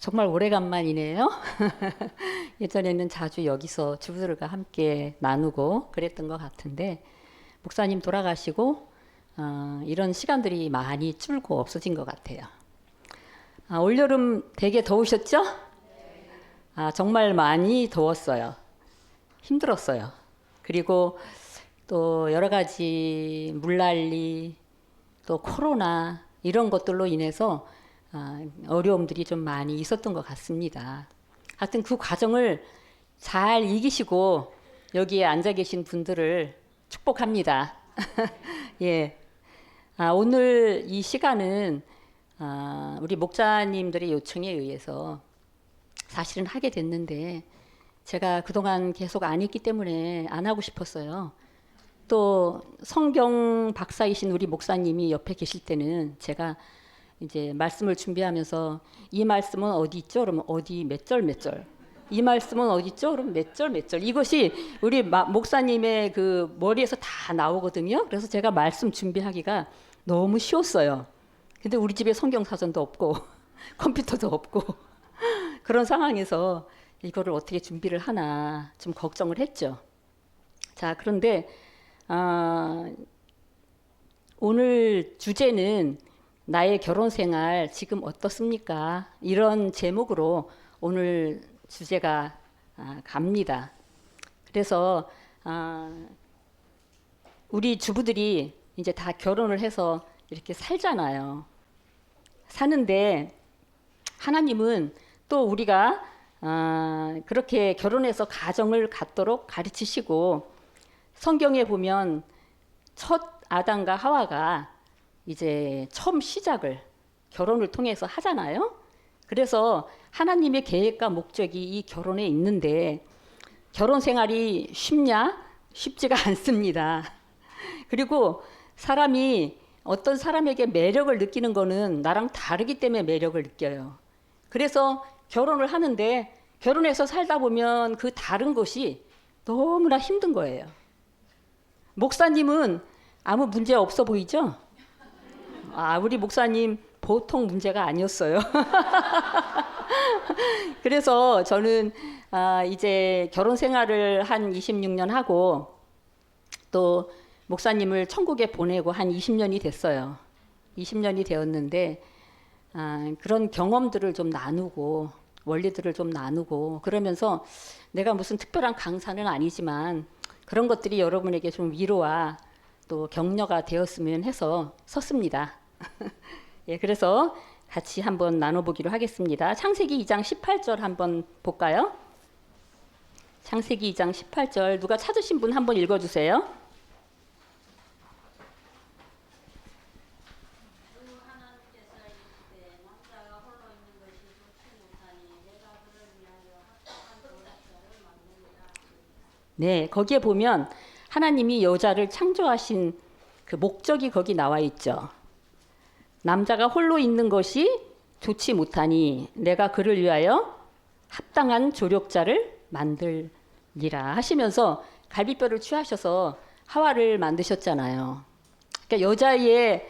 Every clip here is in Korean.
정말 오래간만이네요. 예전에는 자주 여기서 주부들과 함께 나누고 그랬던 것 같은데 목사님 돌아가시고 이런 시간들이 많이 줄고 없어진 것 같아요. 올여름 되게 더우셨죠? 정말 많이 더웠어요. 힘들었어요. 그리고 또 여러 가지 물난리, 또 코로나 이런 것들로 인해서 어려움들이 좀 많이 있었던 것 같습니다. 하여튼 그 과정을 잘 이기시고 여기에 앉아 계신 분들을 축복합니다. 예. 오늘 이 시간은 우리 목사님들의 요청에 의해서 사실은 하게 됐는데 제가 그동안 계속 안 했기 때문에 안 하고 싶었어요. 또 성경 박사이신 우리 목사님이 옆에 계실 때는 제가 이제 말씀을 준비하면서 이 말씀은 어디 있죠? 그러면 어디 몇 절 몇 절. 이 말씀은 어디 있죠? 그러면 몇 절 몇 절. 이것이 우리 목사님의 그 머리에서 다 나오거든요. 그래서 제가 말씀 준비하기가 너무 쉬웠어요. 근데 우리 집에 성경 사전도 없고 컴퓨터도 없고 그런 상황에서 이거를 어떻게 준비를 하나 좀 걱정을 했죠. 자, 그런데 오늘 주제는 나의 결혼 생활 지금 어떻습니까? 이런 제목으로 오늘 주제가 갑니다. 그래서 우리 주부들이 이제 다 결혼을 해서 이렇게 살잖아요. 사는데 하나님은 또 우리가 그렇게 결혼해서 가정을 갖도록 가르치시고 성경에 보면 첫 아담과 하와가 이제 처음 시작을 결혼을 통해서 하잖아요. 그래서 하나님의 계획과 목적이 이 결혼에 있는데 결혼 생활이 쉽냐? 쉽지가 않습니다. 그리고 사람이 어떤 사람에게 매력을 느끼는 거는 나랑 다르기 때문에 매력을 느껴요. 그래서 결혼을 하는데 결혼해서 살다 보면 그 다른 것이 너무나 힘든 거예요. 목사님은 아무 문제 없어 보이죠? 우리 목사님 보통 문제가 아니었어요. 그래서 저는 이제 결혼 생활을 한 26년 하고 또 목사님을 천국에 보내고 한 20년이 됐어요. 20년이 되었는데 그런 경험들을 좀 나누고 원리들을 좀 나누고 그러면서 내가 무슨 특별한 강사는 아니지만 그런 것들이 여러분에게 좀 위로와 또 격려가 되었으면 해서 섰습니다. 예, 그래서 같이 한번 나눠보기로 하겠습니다. 창세기 2장 18절 한번 볼까요? 창세기 2장 18절 누가 찾으신 분 한번 읽어주세요. 네, 거기에 보면 하나님이 여자를 창조하신 그 목적이 거기 나와 있죠. 남자가 홀로 있는 것이 좋지 못하니 내가 그를 위하여 합당한 조력자를 만들리라 하시면서 갈비뼈를 취하셔서 하와를 만드셨잖아요. 그러니까 여자의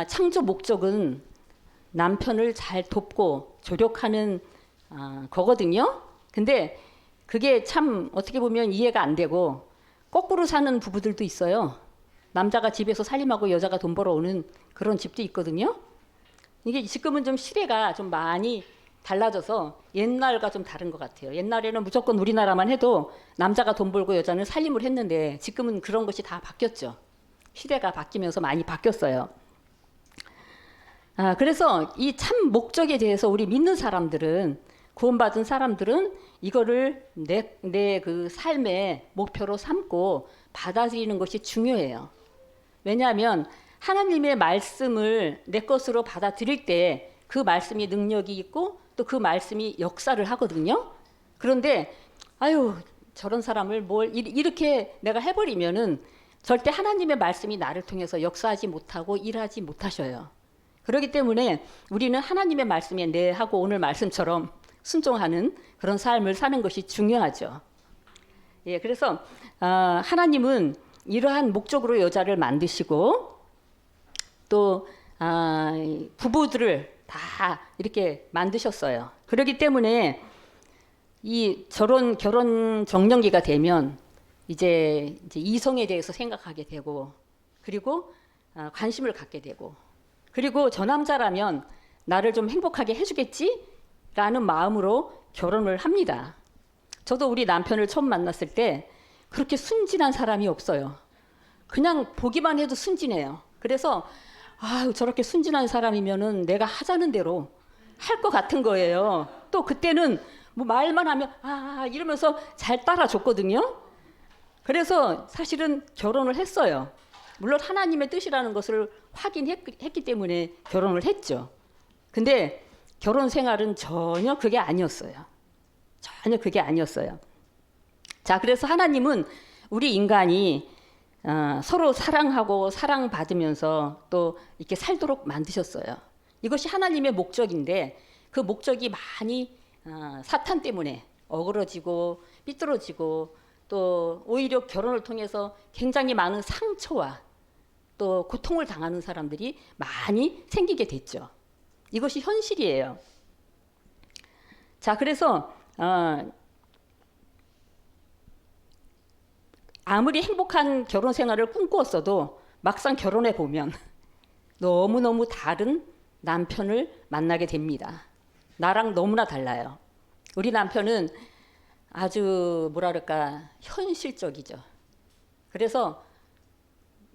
창조 목적은 남편을 잘 돕고 조력하는 거거든요. 근데 그게 참 어떻게 보면 이해가 안 되고 거꾸로 사는 부부들도 있어요. 남자가 집에서 살림하고 여자가 돈 벌어오는 그런 집도 있거든요. 이게 지금은 좀 시대가 좀 많이 달라져서 옛날과 좀 다른 것 같아요. 옛날에는 무조건 우리나라만 해도 남자가 돈 벌고 여자는 살림을 했는데 지금은 그런 것이 다 바뀌었죠. 시대가 바뀌면서 많이 바뀌었어요. 그래서 이 참 목적에 대해서 우리 믿는 사람들은 구원받은 사람들은 이거를 내 그 삶의 목표로 삼고 받아들이는 것이 중요해요. 왜냐하면 하나님의 말씀을 내 것으로 받아들일 때 그 말씀이 능력이 있고 또 그 말씀이 역사를 하거든요. 그런데 저런 사람을 이렇게 내가 해버리면은 절대 하나님의 말씀이 나를 통해서 역사하지 못하고 일하지 못하셔요. 그렇기 때문에 우리는 하나님의 말씀에 네 하고 오늘 말씀처럼 순종하는 그런 삶을 사는 것이 중요하죠. 예, 그래서 하나님은 이러한 목적으로 여자를 만드시고 또 부부들을 다 이렇게 만드셨어요. 그렇기 때문에 이 저런 결혼 정년기가 되면 이제 이성에 대해서 생각하게 되고, 그리고 관심을 갖게 되고, 그리고 저 남자라면 나를 좀 행복하게 해주겠지라는 마음으로 결혼을 합니다. 저도 우리 남편을 처음 만났을 때 그렇게 순진한 사람이 없어요. 그냥 보기만 해도 순진해요. 그래서 저렇게 순진한 사람이면은 내가 하자는 대로 할 것 같은 거예요. 또 그때는 뭐 말만 하면 이러면서 잘 따라줬거든요. 그래서 사실은 결혼을 했어요. 물론 하나님의 뜻이라는 것을 확인했기 때문에 결혼을 했죠. 근데 결혼 생활은 전혀 그게 아니었어요. 전혀 그게 아니었어요. 자, 그래서 하나님은 우리 인간이 서로 사랑하고 사랑받으면서 또 이렇게 살도록 만드셨어요. 이것이 하나님의 목적인데 그 목적이 많이 사탄 때문에 어그러지고 삐뚤어지고 또 오히려 결혼을 통해서 굉장히 많은 상처와 또 고통을 당하는 사람들이 많이 생기게 됐죠. 이것이 현실이에요. 자, 그래서 아무리 행복한 결혼 생활을 꿈꾸었어도 막상 결혼해 보면 너무너무 다른 남편을 만나게 됩니다. 나랑 너무나 달라요. 우리 남편은 아주 뭐랄까 현실적이죠. 그래서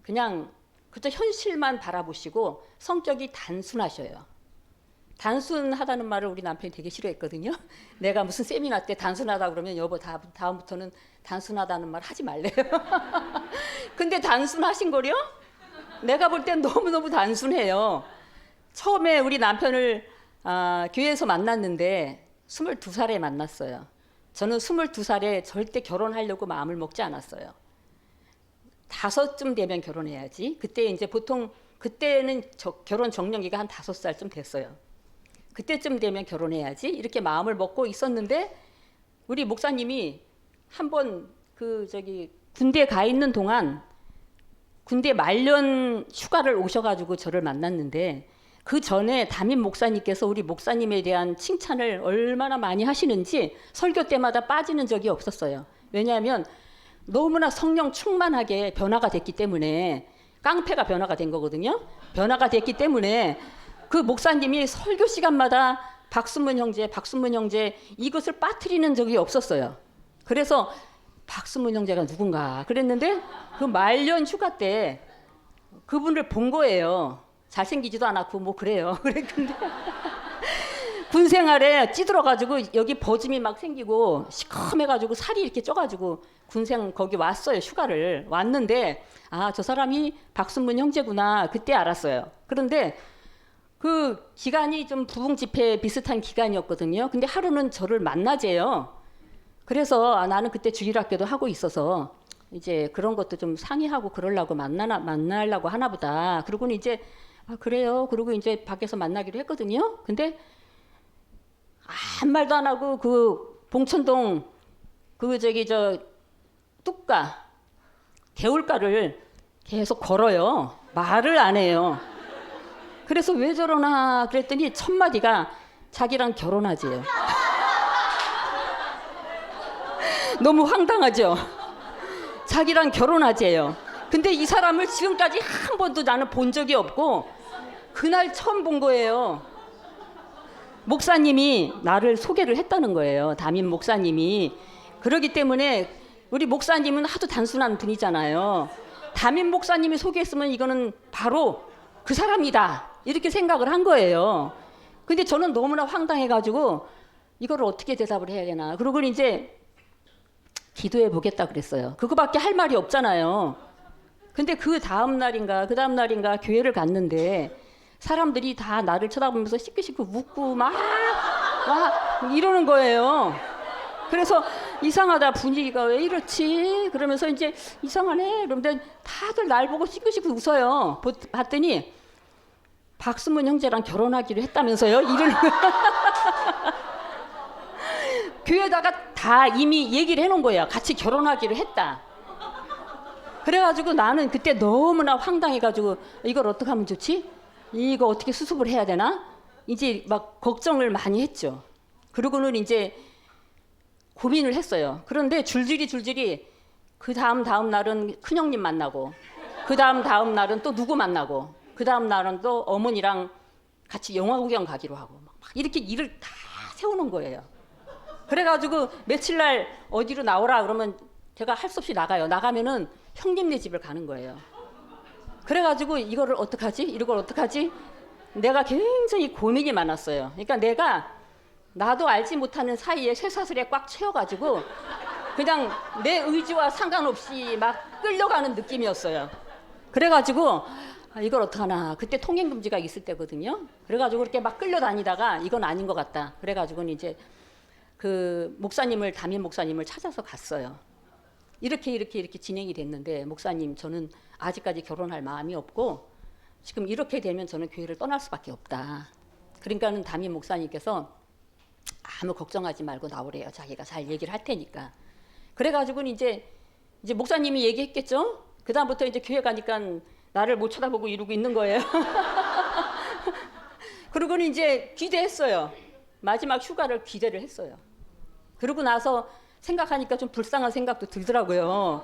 그냥 그저 현실만 바라보시고 성격이 단순하셔요. 단순하다는 말을 우리 남편이 되게 싫어했거든요. 내가 무슨 세미나 때 단순하다 그러면 여보 다음부터는 단순하다는 말 하지 말래요. 근데 단순하신 거요? 내가 볼 땐 너무너무 단순해요. 처음에 우리 남편을 교회에서 만났는데 22살에 만났어요. 저는 22살에 절대 결혼하려고 마음을 먹지 않았어요. 5쯤 되면 결혼해야지. 그때 이제 보통 그때는 결혼 정년기가 한 5살쯤 됐어요. 그때쯤 되면 결혼해야지 이렇게 마음을 먹고 있었는데 우리 목사님이 한번 군대 가 있는 동안 군대 말년 휴가를 오셔가지고 저를 만났는데 그 전에 담임 목사님께서 우리 목사님에 대한 칭찬을 얼마나 많이 하시는지 설교 때마다 빠지는 적이 없었어요. 왜냐하면 너무나 성령 충만하게 변화가 됐기 때문에, 깡패가 변화가 된 거거든요. 변화가 됐기 때문에 그 목사님이 설교 시간마다 박순문 형제 이것을 빠뜨리는 적이 없었어요. 그래서 박순문 형제가 누군가 그랬는데 그 말년 휴가 때 그분을 본 거예요. 잘생기지도 않았고 뭐 그래요. 그래 근데 군 생활에 찌들어가지고 여기 버짐이 막 생기고 시커매가지고 살이 이렇게 쪄가지고 군생 거기 왔어요. 휴가를 왔는데 저 사람이 박순문 형제구나 그때 알았어요. 그런데 그 기간이 좀 부흥집회 비슷한 기간이었거든요. 근데 하루는 저를 만나재요. 그래서 나는 그때 주일학교도 하고 있어서 이제 그런 것도 좀 상의하고 그러려고 만나려고 하나 보다. 그러고는 이제 그래요. 그러고 이제 밖에서 만나기로 했거든요. 근데 아무 말도 안 하고 그 봉천동 뚝가 개울가를 계속 걸어요. 말을 안 해요. 그래서 왜 저러나 그랬더니 첫 마디가 자기랑 결혼하지요. 너무 황당하죠. 자기랑 결혼하재요. 근데 이 사람을 지금까지 한 번도 나는 본 적이 없고 그날 처음 본 거예요. 목사님이 나를 소개를 했다는 거예요. 담임 목사님이. 그러기 때문에 우리 목사님은 하도 단순한 분이잖아요. 담임 목사님이 소개했으면 이거는 바로 그 사람이다 이렇게 생각을 한 거예요. 근데 저는 너무나 황당해가지고 이걸 어떻게 대답을 해야 되나. 그러고 이제 기도해 보겠다 그랬어요. 그거밖에 할 말이 없잖아요. 근데 그 다음 날인가 교회를 갔는데 사람들이 다 나를 쳐다보면서 시끄시끄 웃고 막 이러는 거예요. 그래서 이상하다, 분위기가 왜 이렇지? 그러면서 이제 이상하네. 그런데 다들 날 보고 시끄시끄 웃어요. 봤더니 박순문 형제랑 결혼하기로 했다면서요? 이러는 교회에다가 다 이미 얘기를 해놓은 거예요. 같이 결혼하기로 했다. 그래가지고 나는 그때 너무나 황당해가지고 이걸 어떻게 하면 좋지? 이거 어떻게 수습을 해야 되나? 이제 막 걱정을 많이 했죠. 그리고는 이제 고민을 했어요. 그런데 줄줄이 그 다음 날은 큰형님 만나고, 그 다음 날은 또 누구 만나고, 그 다음 날은 또 어머니랑 같이 영화 구경 가기로 하고 막 이렇게 일을 다 세우는 거예요. 그래가지고 며칠 날 어디로 나오라 그러면 제가 할 수 없이 나가요. 나가면은 형님네 집을 가는 거예요. 그래가지고 이거를 어떡하지? 이걸 어떡하지? 내가 굉장히 고민이 많았어요. 그러니까 나도 알지 못하는 사이에 쇠사슬에 꽉 채워가지고 그냥 내 의지와 상관없이 막 끌려가는 느낌이었어요. 그래가지고 이걸 어떡하나. 그때 통행금지가 있을 때거든요. 그래가지고 이렇게 막 끌려다니다가 이건 아닌 것 같다. 그래가지고는 이제 그 담임 목사님을 찾아서 갔어요. 이렇게 진행이 됐는데, 목사님, 저는 아직까지 결혼할 마음이 없고 지금 이렇게 되면 저는 교회를 떠날 수밖에 없다. 그러니까는 담임 목사님께서 아무 걱정하지 말고 나오래요. 자기가 잘 얘기를 할 테니까. 그래가지고는 이제 목사님이 얘기했겠죠. 그 다음부터 이제 교회 가니까 나를 못 쳐다보고 이러고 있는 거예요. 그리고는 이제 기대했어요. 마지막 휴가를 기대를 했어요. 그러고 나서 생각하니까 좀 불쌍한 생각도 들더라고요.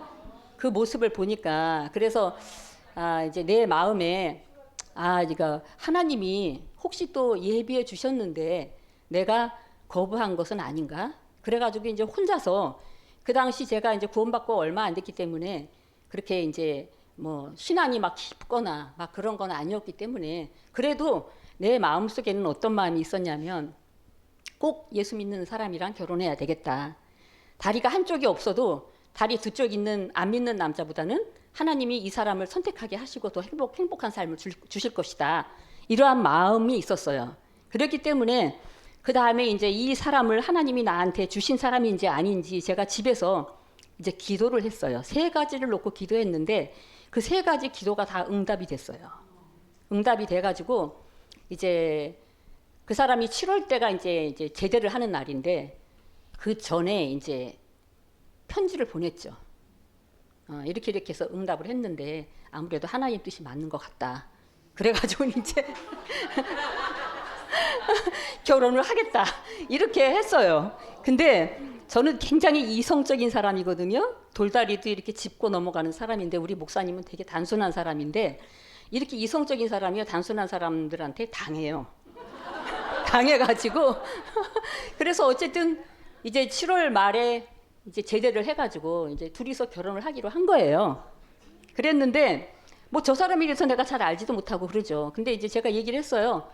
그 모습을 보니까. 그래서 이제 내 마음에 이거 하나님이 혹시 또 예비해 주셨는데 내가 거부한 것은 아닌가? 그래가지고 이제 혼자서, 그 당시 제가 이제 구원받고 얼마 안 됐기 때문에 그렇게 이제 뭐 신앙이 막 깊거나 막 그런 건 아니었기 때문에, 그래도 내 마음속에는 어떤 마음이 있었냐면 꼭 예수 믿는 사람이랑 결혼해야 되겠다. 다리가 한쪽이 없어도 다리 두 쪽 있는 안 믿는 남자보다는 하나님이 이 사람을 선택하게 하시고 더 행복한 삶을 주실 것이다. 이러한 마음이 있었어요. 그렇기 때문에 그 다음에 이제 이 사람을 하나님이 나한테 주신 사람인지 아닌지 제가 집에서 이제 기도를 했어요. 3가지를 놓고 기도했는데 그 3가지 기도가 다 응답이 됐어요. 응답이 돼가지고 이제 그 사람이 7월 때가 이제 제대를 하는 날인데 그 전에 이제 편지를 보냈죠. 이렇게 해서 응답을 했는데 아무래도 하나님 뜻이 맞는 것 같다. 그래가지고 이제 결혼을 하겠다 이렇게 했어요. 근데 저는 굉장히 이성적인 사람이거든요. 돌다리도 이렇게 짚고 넘어가는 사람인데, 우리 목사님은 되게 단순한 사람인데 이렇게 이성적인 사람이요 단순한 사람들한테 당해요. 당해가지고 그래서 어쨌든 이제 7월 말에 이제 제대를 해가지고 이제 둘이서 결혼을 하기로 한 거예요. 그랬는데 뭐 저 사람에 대해서 내가 잘 알지도 못하고 그러죠. 근데 이제 제가 얘기를 했어요.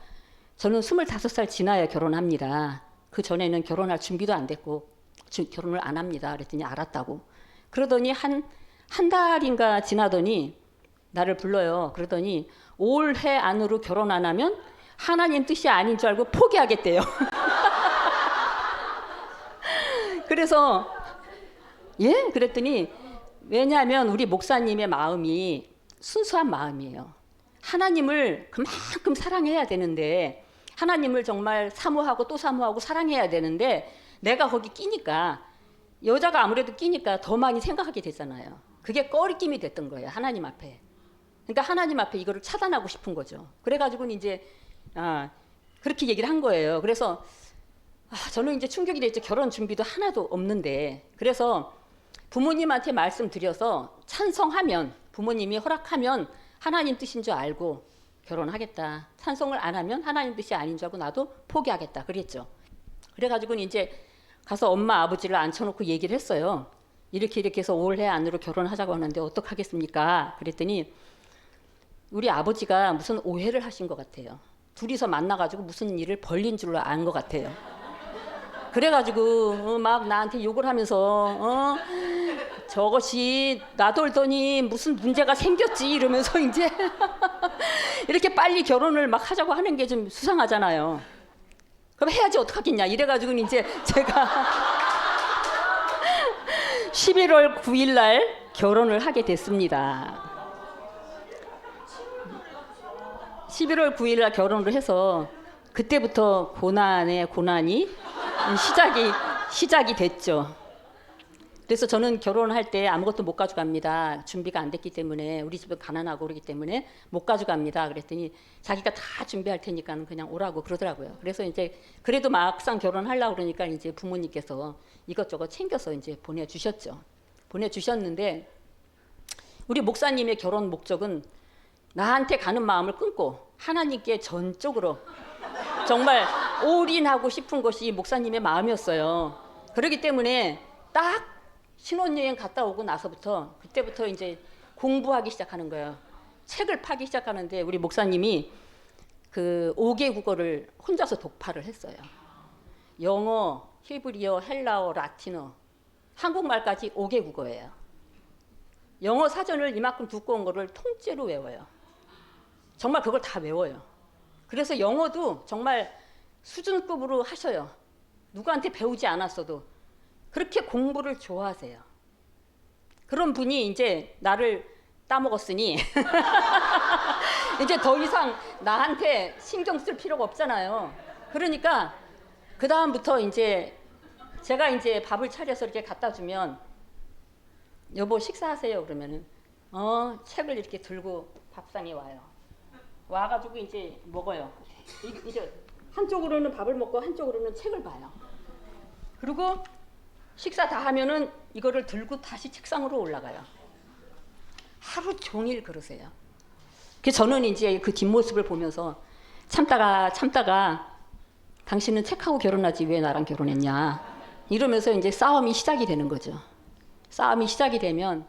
저는 25살 지나야 결혼합니다. 그 전에는 결혼할 준비도 안 됐고 결혼을 안 합니다. 그랬더니 알았다고. 그러더니 한 달인가 지나더니 나를 불러요. 그러더니 올해 안으로 결혼 안 하면 하나님 뜻이 아닌 줄 알고 포기하겠대요. 그래서 예? 그랬더니 왜냐하면 우리 목사님의 마음이 순수한 마음이에요. 하나님을 그만큼 사랑해야 되는데, 하나님을 정말 사모하고 또 사모하고 사랑해야 되는데 내가 거기 끼니까, 여자가 아무래도 끼니까 더 많이 생각하게 되잖아요. 그게 꺼리낌이 됐던 거예요. 하나님 앞에. 그러니까 하나님 앞에 이거를 차단하고 싶은 거죠. 그래가지고는 이제 그렇게 얘기를 한 거예요. 그래서 저는 이제 충격이 됐죠. 결혼 준비도 하나도 없는데. 그래서 부모님한테 말씀드려서 찬성하면, 부모님이 허락하면 하나님 뜻인 줄 알고 결혼하겠다. 찬성을 안 하면 하나님 뜻이 아닌 줄 알고 나도 포기하겠다. 그랬죠. 그래가지고는 이제 가서 엄마 아버지를 앉혀놓고 얘기를 했어요. 이렇게 해서 올해 안으로 결혼하자고 하는데 어떡하겠습니까? 그랬더니 우리 아버지가 무슨 오해를 하신 것 같아요. 둘이서 만나가지고 무슨 일을 벌린 줄로 안 것 같아요. 그래가지고 막 나한테 욕을 하면서 저것이 놔돌더니 무슨 문제가 생겼지 이러면서 이제 이렇게 빨리 결혼을 막 하자고 하는 게 좀 수상하잖아요. 그럼 해야지 어떡하겠냐 이래가지고 이제 제가 11월 9일 날 결혼을 하게 됐습니다. 11월 9일 날 결혼을 해서 그때부터 고난의 고난이 시작이 됐죠. 그래서 저는 결혼할 때 아무것도 못 가져갑니다. 준비가 안 됐기 때문에 우리 집은 가난하고 그러기 때문에 못 가져갑니다. 그랬더니 자기가 다 준비할 테니까 그냥 오라고 그러더라고요. 그래서 이제 그래도 막상 결혼하려고 그러니까 이제 부모님께서 이것저것 챙겨서 이제 보내주셨죠. 보내주셨는데 우리 목사님의 결혼 목적은 나한테 가는 마음을 끊고 하나님께 전적으로 정말 올인하고 싶은 것이 목사님의 마음이었어요. 그렇기 때문에 딱 신혼여행 갔다 오고 나서부터 그때부터 이제 공부하기 시작하는 거예요. 책을 파기 시작하는데 우리 목사님이 그 5개 국어를 혼자서 독파를 했어요. 영어, 히브리어, 헬라어, 라틴어, 한국말까지 5개 국어예요. 영어 사전을 이만큼 두꺼운 거를 통째로 외워요. 정말 그걸 다 외워요. 그래서 영어도 정말 수준급으로 하셔요. 누구한테 배우지 않았어도 그렇게 공부를 좋아하세요. 그런 분이 이제 나를 따먹었으니 이제 더 이상 나한테 신경 쓸 필요가 없잖아요. 그러니까 그 다음부터 이제 제가 이제 밥을 차려서 이렇게 갖다 주면 여보 식사하세요 그러면은 책을 이렇게 들고 밥상에 와요. 와가지고 이제 먹어요. 이제 한쪽으로는 밥을 먹고 한쪽으로는 책을 봐요. 그리고 식사 다 하면은 이거를 들고 다시 책상으로 올라가요. 하루 종일 그러세요. 그래서 저는 이제 그 뒷모습을 보면서 참다가 당신은 책하고 결혼하지 왜 나랑 결혼했냐 이러면서 이제 싸움이 시작이 되는 거죠. 싸움이 시작이 되면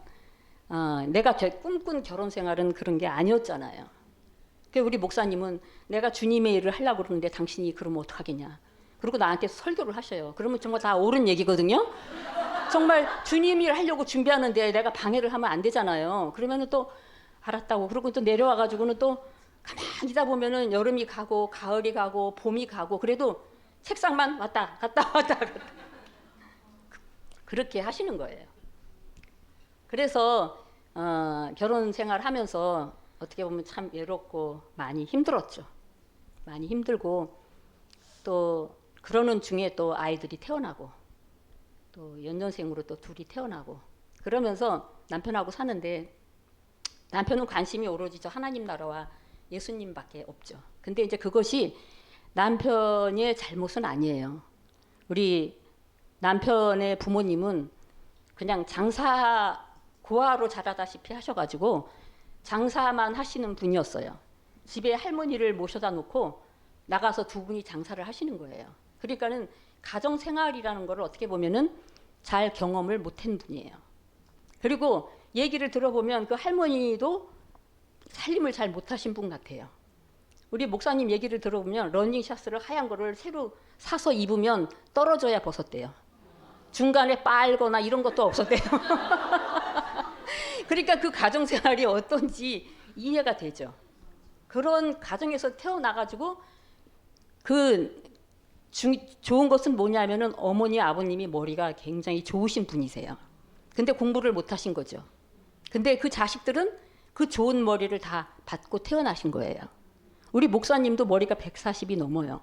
내가 꿈꾼 결혼 생활은 그런 게 아니었잖아요. 그래서 우리 목사님은 내가 주님의 일을 하려고 그러는데 당신이 그러면 어떡하겠냐. 그리고 나한테 설교를 하셔요. 그러면 정말 다 옳은 얘기거든요. 정말 주님 일 하려고 준비하는데 내가 방해를 하면 안 되잖아요. 그러면은 또 알았다고 그러고 또 내려와가지고는 또 가만히 있다 보면은 여름이 가고 가을이 가고 봄이 가고 그래도 책상만 왔다 갔다 그렇게 하시는 거예요. 그래서 결혼 생활하면서 어떻게 보면 참 외롭고 많이 힘들었죠. 많이 힘들고 또 그러는 중에 또 아이들이 태어나고 또 연년생으로 또 둘이 태어나고 그러면서 남편하고 사는데 남편은 관심이 오로지 저 하나님 나라와 예수님밖에 없죠. 근데 이제 그것이 남편의 잘못은 아니에요. 우리 남편의 부모님은 그냥 장사 고아로 자라다시피 하셔가지고 장사만 하시는 분이었어요. 집에 할머니를 모셔다 놓고 나가서 두 분이 장사를 하시는 거예요. 그러니까는 가정 생활이라는 거를 어떻게 보면은 잘 경험을 못한 분이에요. 그리고 얘기를 들어보면 그 할머니도 살림을 잘 못하신 분 같아요. 우리 목사님 얘기를 들어보면 러닝샷을 하얀 거를 새로 사서 입으면 떨어져야 벗었대요. 중간에 빨거나 이런 것도 없었대요. 그러니까 그 가정 생활이 어떤지 이해가 되죠. 그런 가정에서 태어나가지고 좋은 것은 뭐냐면은 어머니 아버님이 머리가 굉장히 좋으신 분이세요. 근데 공부를 못 하신 거죠. 근데 그 자식들은 그 좋은 머리를 다 받고 태어나신 거예요. 우리 목사님도 머리가 140이 넘어요.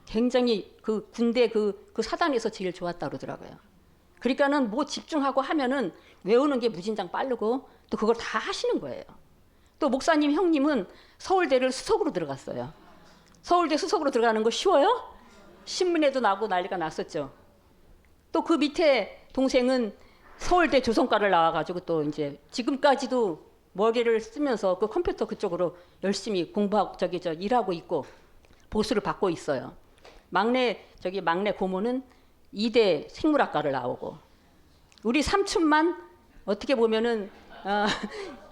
굉장히 그 군대 그 사단에서 제일 좋았다 그러더라고요. 그러니까는 뭐 집중하고 하면은 외우는 게 무진장 빠르고 또 그걸 다 하시는 거예요. 또 목사님 형님은 서울대를 수석으로 들어갔어요. 서울대 수석으로 들어가는 거 쉬워요? 신문에도 나고 난리가 났었죠. 또 그 밑에 동생은 서울대 조선과를 나와가지고 또 이제 지금까지도 머리를 쓰면서 그 컴퓨터 그쪽으로 열심히 공부하고 일하고 있고 보수를 받고 있어요. 막내 고모는 이대 생물학과를 나오고 우리 삼촌만 어떻게 보면은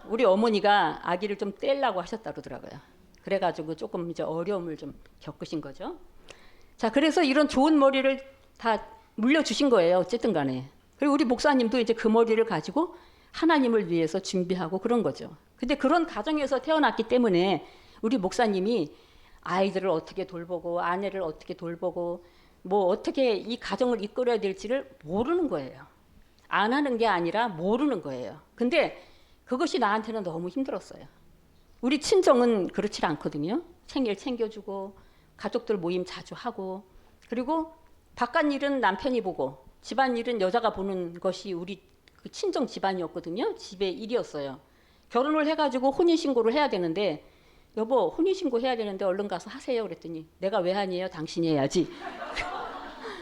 우리 어머니가 아기를 좀 떼려고 하셨다 그러더라고요. 그래가지고 조금 이제 어려움을 좀 겪으신 거죠. 자, 그래서 이런 좋은 머리를 다 물려주신 거예요. 어쨌든 간에. 그리고 우리 목사님도 이제 그 머리를 가지고 하나님을 위해서 준비하고 그런 거죠. 근데 그런 가정에서 태어났기 때문에 우리 목사님이 아이들을 어떻게 돌보고 아내를 어떻게 돌보고 뭐 어떻게 이 가정을 이끌어야 될지를 모르는 거예요. 안 하는 게 아니라 모르는 거예요. 근데 그것이 나한테는 너무 힘들었어요. 우리 친정은 그렇지 않거든요. 생일 챙겨주고 가족들 모임 자주 하고 그리고 바깥 일은 남편이 보고 집안일은 여자가 보는 것이 우리 그 친정 집안이었거든요. 집의 일이었어요. 결혼을 해가지고 혼인신고를 해야 되는데 여보 혼인신고 해야 되는데 얼른 가서 하세요 그랬더니 내가 왜 하니에요? 당신이 해야지.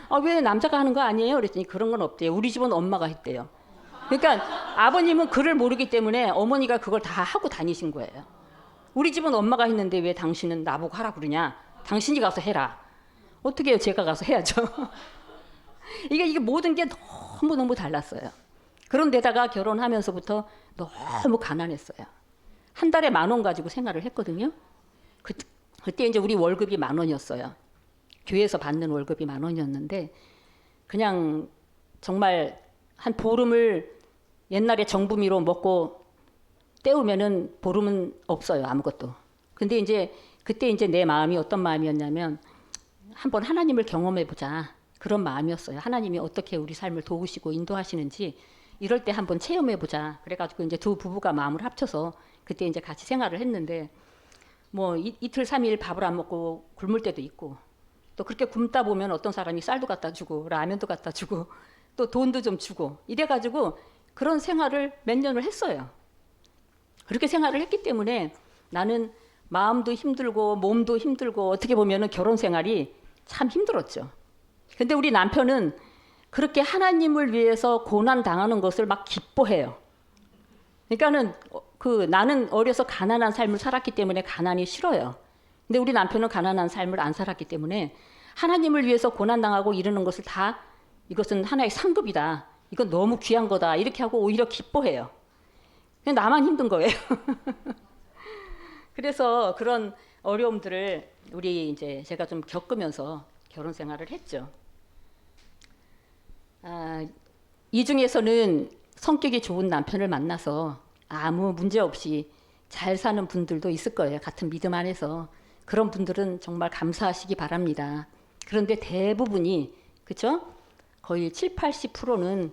아, 왜 남자가 하는 거 아니에요? 그랬더니 그런 건 없대요. 우리 집은 엄마가 했대요. 그러니까 아버님은 글을 모르기 때문에 어머니가 그걸 다 하고 다니신 거예요. 우리 집은 엄마가 했는데 왜 당신은 나보고 하라 그러냐? 당신이 가서 해라. 어떻게 해요? 제가 가서 해야죠. 이게 모든 게 너무너무 달랐어요. 그런데다가 결혼하면서부터 너무 가난했어요. 한 달에 10,000원 가지고 생활을 했거든요. 그때 이제 우리 월급이 10,000원이었어요. 교회에서 받는 월급이 10,000원이었는데 그냥 정말 한 보름을 옛날에 정부미로 먹고 때우면은 보름은 없어요. 아무것도. 근데 이제 그때 이제 내 마음이 어떤 마음이었냐면 한번 하나님을 경험해 보자. 그런 마음이었어요. 하나님이 어떻게 우리 삶을 도우시고 인도하시는지 이럴 때 한번 체험해 보자. 그래가지고 이제 두 부부가 마음을 합쳐서 그때 이제 같이 생활을 했는데 뭐 이틀 3일 밥을 안 먹고 굶을 때도 있고 또 그렇게 굶다 보면 어떤 사람이 쌀도 갖다 주고 라면도 갖다 주고 또 돈도 좀 주고 이래가지고 그런 생활을 몇 년을 했어요. 그렇게 생활을 했기 때문에 나는 마음도 힘들고 몸도 힘들고 어떻게 보면은 결혼 생활이 참 힘들었죠. 근데 우리 남편은 그렇게 하나님을 위해서 고난 당하는 것을 막 기뻐해요. 그러니까는 나는 어려서 가난한 삶을 살았기 때문에 가난이 싫어요. 근데 우리 남편은 가난한 삶을 안 살았기 때문에 하나님을 위해서 고난 당하고 이러는 것을 다 이것은 하나의 상급이다. 이건 너무 귀한 거다. 이렇게 하고 오히려 기뻐해요. 그냥 나만 힘든 거예요. 그래서 그런 어려움들을 제가 좀 겪으면서 결혼 생활을 했죠. 이 중에서는 성격이 좋은 남편을 만나서 아무 문제 없이 잘 사는 분들도 있을 거예요. 같은 믿음 안에서. 그런 분들은 정말 감사하시기 바랍니다. 그런데 대부분이 그렇죠? 거의 70~80%는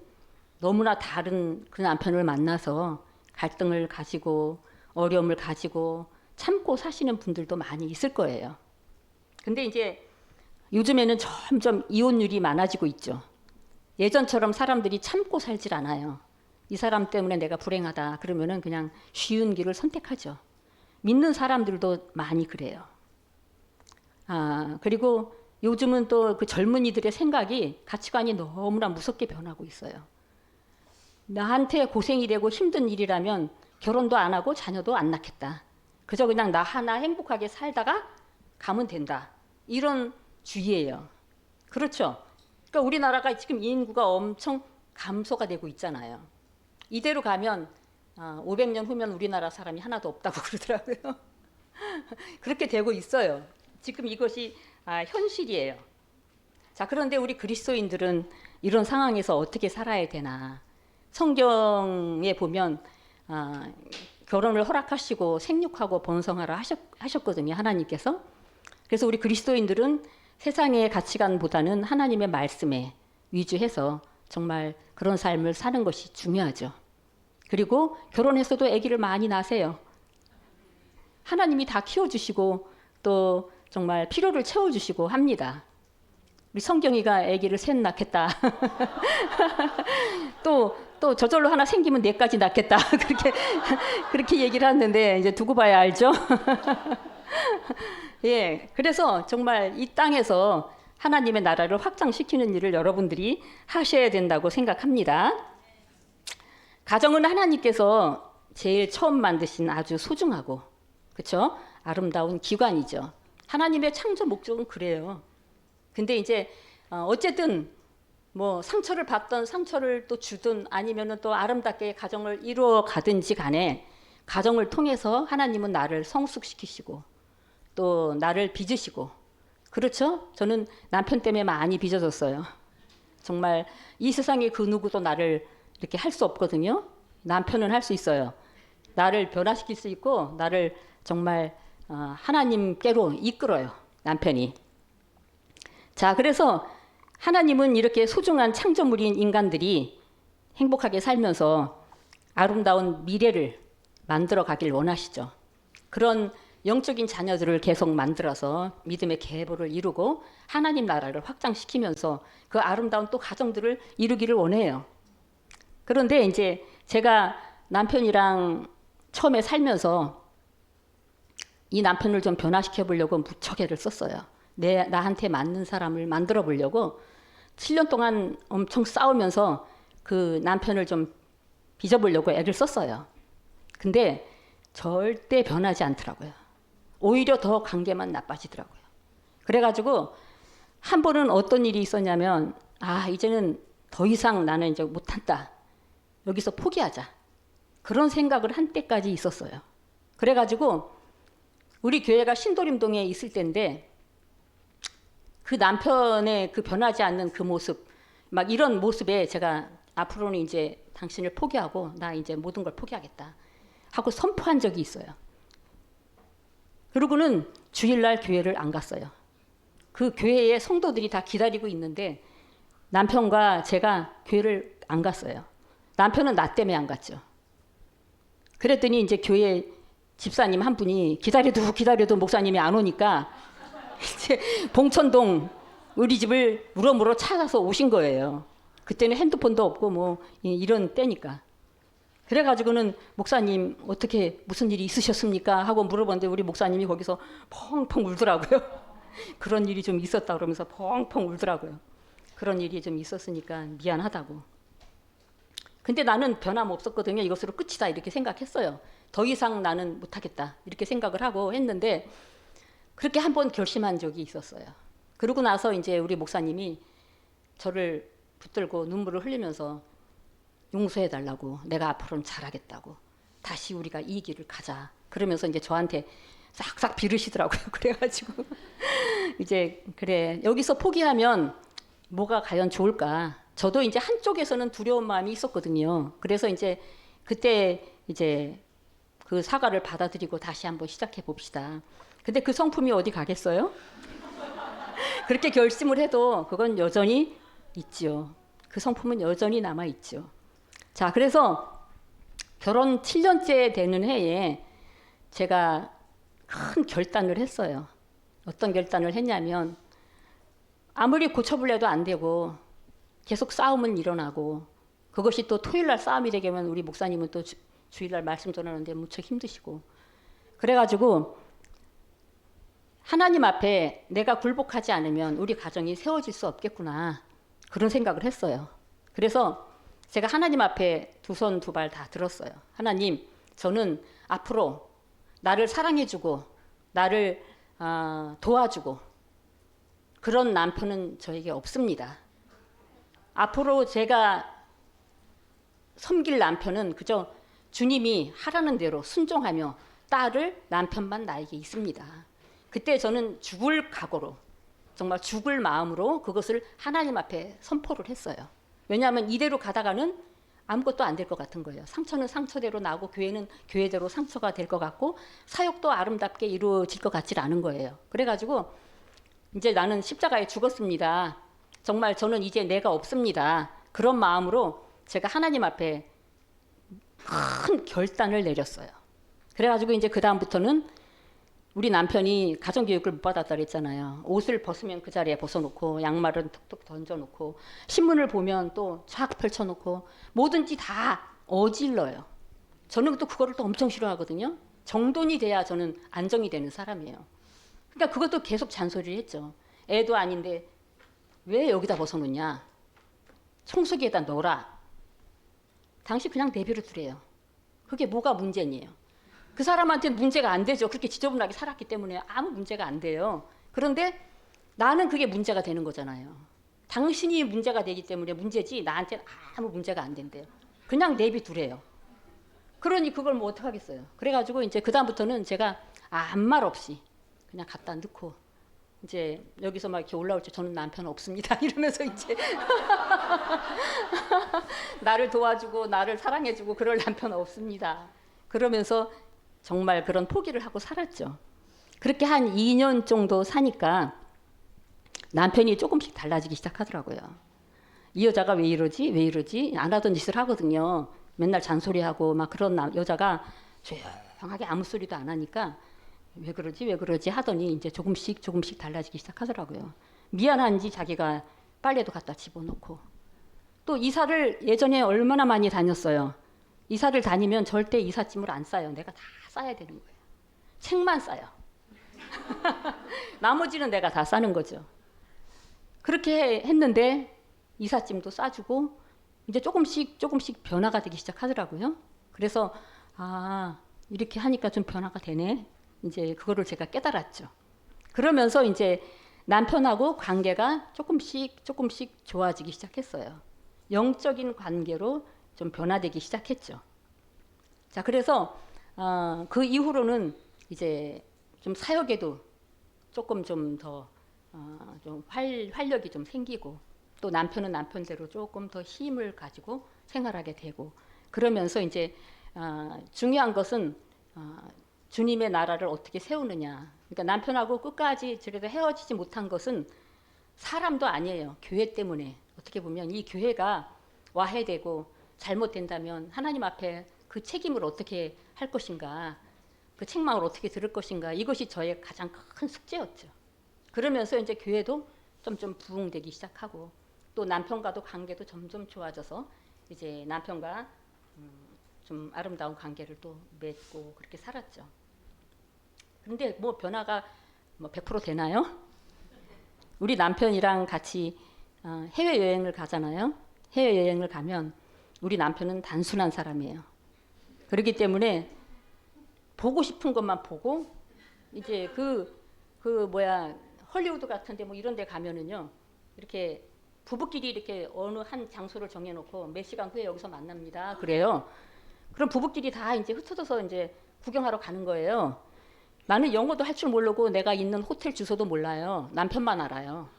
너무나 다른 그 남편을 만나서 갈등을 가지고 어려움을 가지고 참고 사시는 분들도 많이 있을 거예요. 근데 이제 요즘에는 점점 이혼율이 많아지고 있죠. 예전처럼 사람들이 참고 살질 않아요. 이 사람 때문에 내가 불행하다 그러면은 그냥 쉬운 길을 선택하죠. 믿는 사람들도 많이 그래요. 그리고 요즘은 또 그 젊은이들의 생각이 가치관이 너무나 무섭게 변하고 있어요. 나한테 고생이 되고 힘든 일이라면 결혼도 안 하고 자녀도 안 낳겠다. 그저 그냥 나 하나 행복하게 살다가 가면 된다. 이런 주의예요. 그렇죠? 그러니까 우리나라가 지금 인구가 엄청 감소가 되고 있잖아요. 이대로 가면 500년 후면 우리나라 사람이 하나도 없다고 그러더라고요. 그렇게 되고 있어요. 지금 이것이 현실이에요. 자, 그런데 우리 그리스도인들은 이런 상황에서 어떻게 살아야 되나? 성경에 보면 결혼을 허락하시고 생육하고 번성하라 하셨거든요. 하나님께서. 그래서 우리 그리스도인들은 세상의 가치관보다는 하나님의 말씀에 위주해서 정말 그런 삶을 사는 것이 중요하죠. 그리고 결혼해서도 아기를 많이 낳으세요. 하나님이 다 키워주시고 또 정말 필요를 채워주시고 합니다. 우리 성경이가 아기를 셋 낳겠다. 또 저절로 하나 생기면 4까지 낳겠다. 그렇게 얘기를 하는데 이제 두고 봐야 알죠. 예, 그래서 정말 이 땅에서 하나님의 나라를 확장시키는 일을 여러분들이 하셔야 된다고 생각합니다. 가정은 하나님께서 제일 처음 만드신 아주 소중하고 그렇죠? 아름다운 기관이죠. 하나님의 창조 목적은 그래요. 근데 이제 어쨌든 뭐 상처를 받던 상처를 또 주든 아니면은 또 아름답게 가정을 이루어 가든지 간에 가정을 통해서 하나님은 나를 성숙시키시고 또 나를 빚으시고 그렇죠? 저는 남편 때문에 많이 빚어졌어요. 정말 이 세상에 그 누구도 나를 이렇게 할 수 없거든요. 남편은 할 수 있어요. 나를 변화시킬 수 있고 나를 정말 하나님께로 이끌어요. 남편이. 자, 그래서 하나님은 이렇게 소중한 창조물인 인간들이 행복하게 살면서 아름다운 미래를 만들어 가길 원하시죠. 그런 영적인 자녀들을 계속 만들어서 믿음의 계보를 이루고 하나님 나라를 확장시키면서 그 아름다운 또 가정들을 이루기를 원해요. 그런데 이제 제가 남편이랑 처음에 살면서 이 남편을 좀 변화시켜 보려고 무척 애를 썼어요. 나한테 맞는 사람을 만들어 보려고 7년 동안 엄청 싸우면서 그 남편을 좀 빚어보려고 애를 썼어요. 근데 절대 변하지 않더라고요. 오히려 더 관계만 나빠지더라고요. 그래가지고 한 번은 어떤 일이 있었냐면, 이제는 더 이상 나는 이제 못한다. 여기서 포기하자. 그런 생각을 한 때까지 있었어요. 그래가지고 우리 교회가 신도림동에 있을 때인데 그 남편의 그 변하지 않는 그 모습, 막 이런 모습에 제가 앞으로는 이제 당신을 포기하고 나 이제 모든 걸 포기하겠다 하고 선포한 적이 있어요. 그러고는 주일날 교회를 안 갔어요. 그 교회에 성도들이 다 기다리고 있는데 남편과 제가 교회를 안 갔어요. 남편은 나 때문에 안 갔죠. 그랬더니 이제 교회 집사님 한 분이 기다려도 목사님이 안 오니까 이제 봉천동 우리 집을 물어물어 찾아서 오신 거예요. 그때는 핸드폰도 없고 뭐 이런 때니까. 그래가지고는 목사님 어떻게 무슨 일이 있으셨습니까? 하고 물어봤는데 우리 목사님이 거기서 펑펑 울더라고요. 그런 일이 좀 있었다 그러면서 펑펑 울더라고요. 그런 일이 좀 있었으니까 미안하다고. 근데 나는 변함없었거든요. 이것으로 끝이다 이렇게 생각했어요. 더 이상 나는 못하겠다 이렇게 생각을 하고 했는데 그렇게 한번 결심한 적이 있었어요. 그러고 나서 이제 우리 목사님이 저를 붙들고 눈물을 흘리면서 용서해 달라고, 내가 앞으로는 잘하겠다고, 다시 우리가 이 길을 가자 그러면서 이제 저한테 싹싹 비르시더라고요. 그래가지고 이제 그래 여기서 포기하면 뭐가 과연 좋을까. 저도 이제 한쪽에서는 두려운 마음이 있었거든요. 그래서 이제 그때 이제 그 사과를 받아들이고 다시 한번 시작해 봅시다. 근데 그 성품이 어디 가겠어요? 그렇게 결심을 해도 그건 여전히 있죠. 그 성품은 여전히 남아 있죠. 자, 그래서 결혼 7년째 되는 해에 제가 큰 결단을 했어요. 어떤 결단을 했냐면 아무리 고쳐보려도 안 되고 계속 싸움은 일어나고 그것이 또 토요일날 싸움이 되게 하면 우리 목사님은 또 주일날 말씀 전하는데 무척 힘드시고 그래가지고 하나님 앞에 내가 굴복하지 않으면 우리 가정이 세워질 수 없겠구나 그런 생각을 했어요. 그래서 제가 하나님 앞에 두 손 두 발 다 들었어요. 하나님, 저는 앞으로 나를 사랑해주고 나를 도와주고 그런 남편은 저에게 없습니다. 앞으로 제가 섬길 남편은 그저 주님이 하라는 대로 순종하며 딸을 남편만 나에게 있습니다. 그때 저는 죽을 각오로 정말 죽을 마음으로 그것을 하나님 앞에 선포를 했어요. 왜냐하면 이대로 가다가는 아무것도 안 될 것 같은 거예요. 상처는 상처대로 나고 교회는 교회대로 상처가 될 것 같고 사역도 아름답게 이루어질 것 같지 않은 거예요. 그래가지고 이제 나는 십자가에 죽었습니다. 정말 저는 이제 내가 없습니다. 그런 마음으로 제가 하나님 앞에 큰 결단을 내렸어요. 그래가지고 이제 그 다음부터는 우리 남편이 가정교육을 못 받았다 그랬잖아요. 옷을 벗으면 그 자리에 벗어놓고 양말은 툭툭 던져놓고 신문을 보면 또 쫙 펼쳐놓고 뭐든지 다 어질러요. 저는 또 그거를 또 엄청 싫어하거든요. 정돈이 돼야 저는 안정이 되는 사람이에요. 그러니까 그것도 계속 잔소리를 했죠. 애도 아닌데 왜 여기다 벗어놓냐. 청소기에다 넣어라. 당신 그냥 내버려 두래요. 그게 뭐가 문제니에요. 그 사람한테는 문제가 안 되죠. 그렇게 지저분하게 살았기 때문에 아무 문제가 안 돼요. 그런데 나는 그게 문제가 되는 거잖아요. 당신이 문제가 되기 때문에 문제지 나한테는 아무 문제가 안 된대요. 그냥 내비 두래요. 그러니 그걸 뭐 어떡하겠어요. 그래가지고 이제 그다음부터는 제가 아무 말 없이 그냥 갖다 넣고 이제 여기서 막 이렇게 올라올 때 저는 남편 없습니다. 이러면서 이제 나를 도와주고 나를 사랑해주고 그럴 남편 없습니다. 그러면서 정말 그런 포기를 하고 살았죠. 그렇게 한 2년 정도 사니까 남편이 조금씩 달라지기 시작하더라고요. 이 여자가 왜 이러지? 왜 이러지? 안 하던 짓을 하거든요. 맨날 잔소리하고 막 그런 여자가 조용하게 아무 소리도 안 하니까 왜 그러지 왜 그러지 하더니 이제 조금씩 조금씩 달라지기 시작하더라고요. 미안한지 자기가 빨래도 갖다 집어넣고, 또 이사를 예전에 얼마나 많이 다녔어요. 이사를 다니면 절대 이삿짐을 안 싸요. 내가 다 싸야 되는 거예요. 책만 싸요. 나머지는 내가 다 싸는 거죠. 그렇게 했는데 이삿짐도 싸주고 이제 조금씩 조금씩 변화가 되기 시작하더라고요. 그래서 아, 이렇게 하니까 좀 변화가 되네. 이제 그거를 제가 깨달았죠. 그러면서 이제 남편하고 관계가 조금씩 조금씩 좋아지기 시작했어요. 영적인 관계로 좀 변화되기 시작했죠. 자, 그래서 그 이후로는 이제 좀 사역에도 조금 좀 더 좀 활력이 좀 생기고, 또 남편은 남편대로 조금 더 힘을 가지고 생활하게 되고, 그러면서 이제 중요한 것은 주님의 나라를 어떻게 세우느냐. 그러니까 남편하고 끝까지 그래도 헤어지지 못한 것은 사람도 아니에요. 교회 때문에. 어떻게 보면 이 교회가 와해되고 잘못된다면 하나님 앞에 그 책임을 어떻게 할 것인가, 그 책망을 어떻게 들을 것인가, 이것이 저의 가장 큰 숙제였죠. 그러면서 이제 교회도 점점 부흥되기 시작하고, 또 남편과도 관계도 점점 좋아져서 이제 남편과 좀 아름다운 관계를 또 맺고 그렇게 살았죠. 근데 뭐 변화가 뭐 100% 되나요? 우리 남편이랑 같이 해외여행을 가잖아요. 해외여행을 가면 우리 남편은 단순한 사람이에요. 그렇기 때문에 보고 싶은 것만 보고, 이제 헐리우드 같은데 뭐 이런 데 가면은요, 이렇게 부부끼리 이렇게 어느 한 장소를 정해놓고 몇 시간 후에 여기서 만납니다. 그래요. 그럼 부부끼리 다 이제 흩어져서 이제 구경하러 가는 거예요. 나는 영어도 할 줄 모르고 내가 있는 호텔 주소도 몰라요. 남편만 알아요.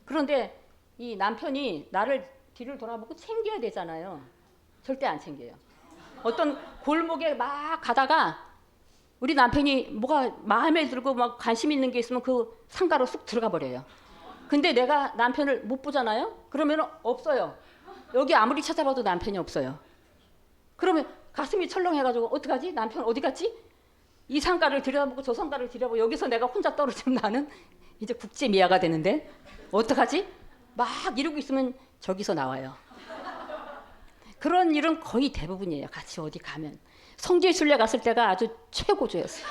그런데 이 남편이 나를 뒤를 돌아보고 챙겨야 되잖아요. 절대 안 챙겨요. 어떤 골목에 막 가다가 우리 남편이 뭐가 마음에 들고 막 관심 있는 게 있으면 그 상가로 쑥 들어가 버려요. 근데 내가 남편을 못 보잖아요. 그러면 없어요. 여기 아무리 찾아봐도 남편이 없어요. 그러면 가슴이 철렁해가지고 어떡하지? 남편 어디 갔지? 이 상가를 들여다보고 저 상가를 들여다보고 여기서 내가 혼자 떨어지면 나는 이제 국제미아가 되는데 어떡하지? 막 이러고 있으면 저기서 나와요. 그런 일은 거의 대부분이에요. 같이 어디 가면. 성지순례 갔을 때가 아주 최고조였어요.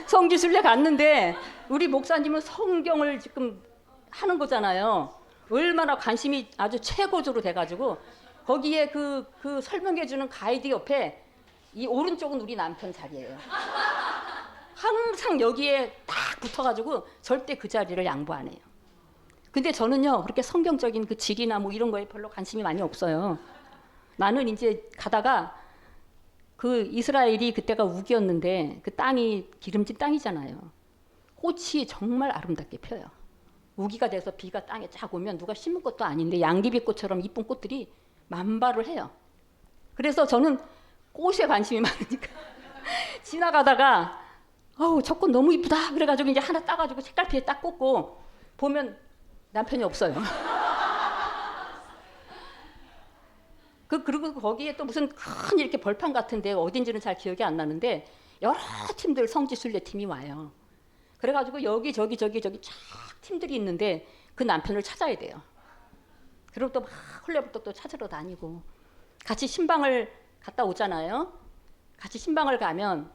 성지순례 갔는데 우리 목사님은 성경을 지금 하는 거잖아요. 얼마나 관심이 아주 최고조로 돼가지고 거기에 그 설명해주는 가이드 옆에 이 오른쪽은 우리 남편 자리예요. 항상 여기에 딱 붙어가지고 절대 그 자리를 양보 안 해요. 근데 저는요, 그렇게 성경적인 그 질이나 뭐 이런 거에 별로 관심이 많이 없어요. 나는 이제 가다가 그 이스라엘이 그때가 우기였는데 그 땅이 기름진 땅이잖아요. 꽃이 정말 아름답게 펴요. 우기가 돼서 비가 땅에 쫙 오면 누가 심은 것도 아닌데 양귀비꽃처럼 이쁜 꽃들이 만발을 해요. 그래서 저는 꽃에 관심이 많으니까 지나가다가 저 꽃 너무 이쁘다 그래가지고 이제 하나 따가지고 책갈피에 딱 꽂고 보면 남편이 없어요. 그리고 거기에 또 무슨 큰 이렇게 벌판 같은데 어딘지는 잘 기억이 안 나는데 여러 팀들 성지순례 팀이 와요. 그래가지고 여기 저기 쫙 팀들이 있는데 그 남편을 찾아야 돼요. 그리고 또 막 헐레부터 또 찾으러 다니고 같이 신방을 갔다 오잖아요. 같이 신방을 가면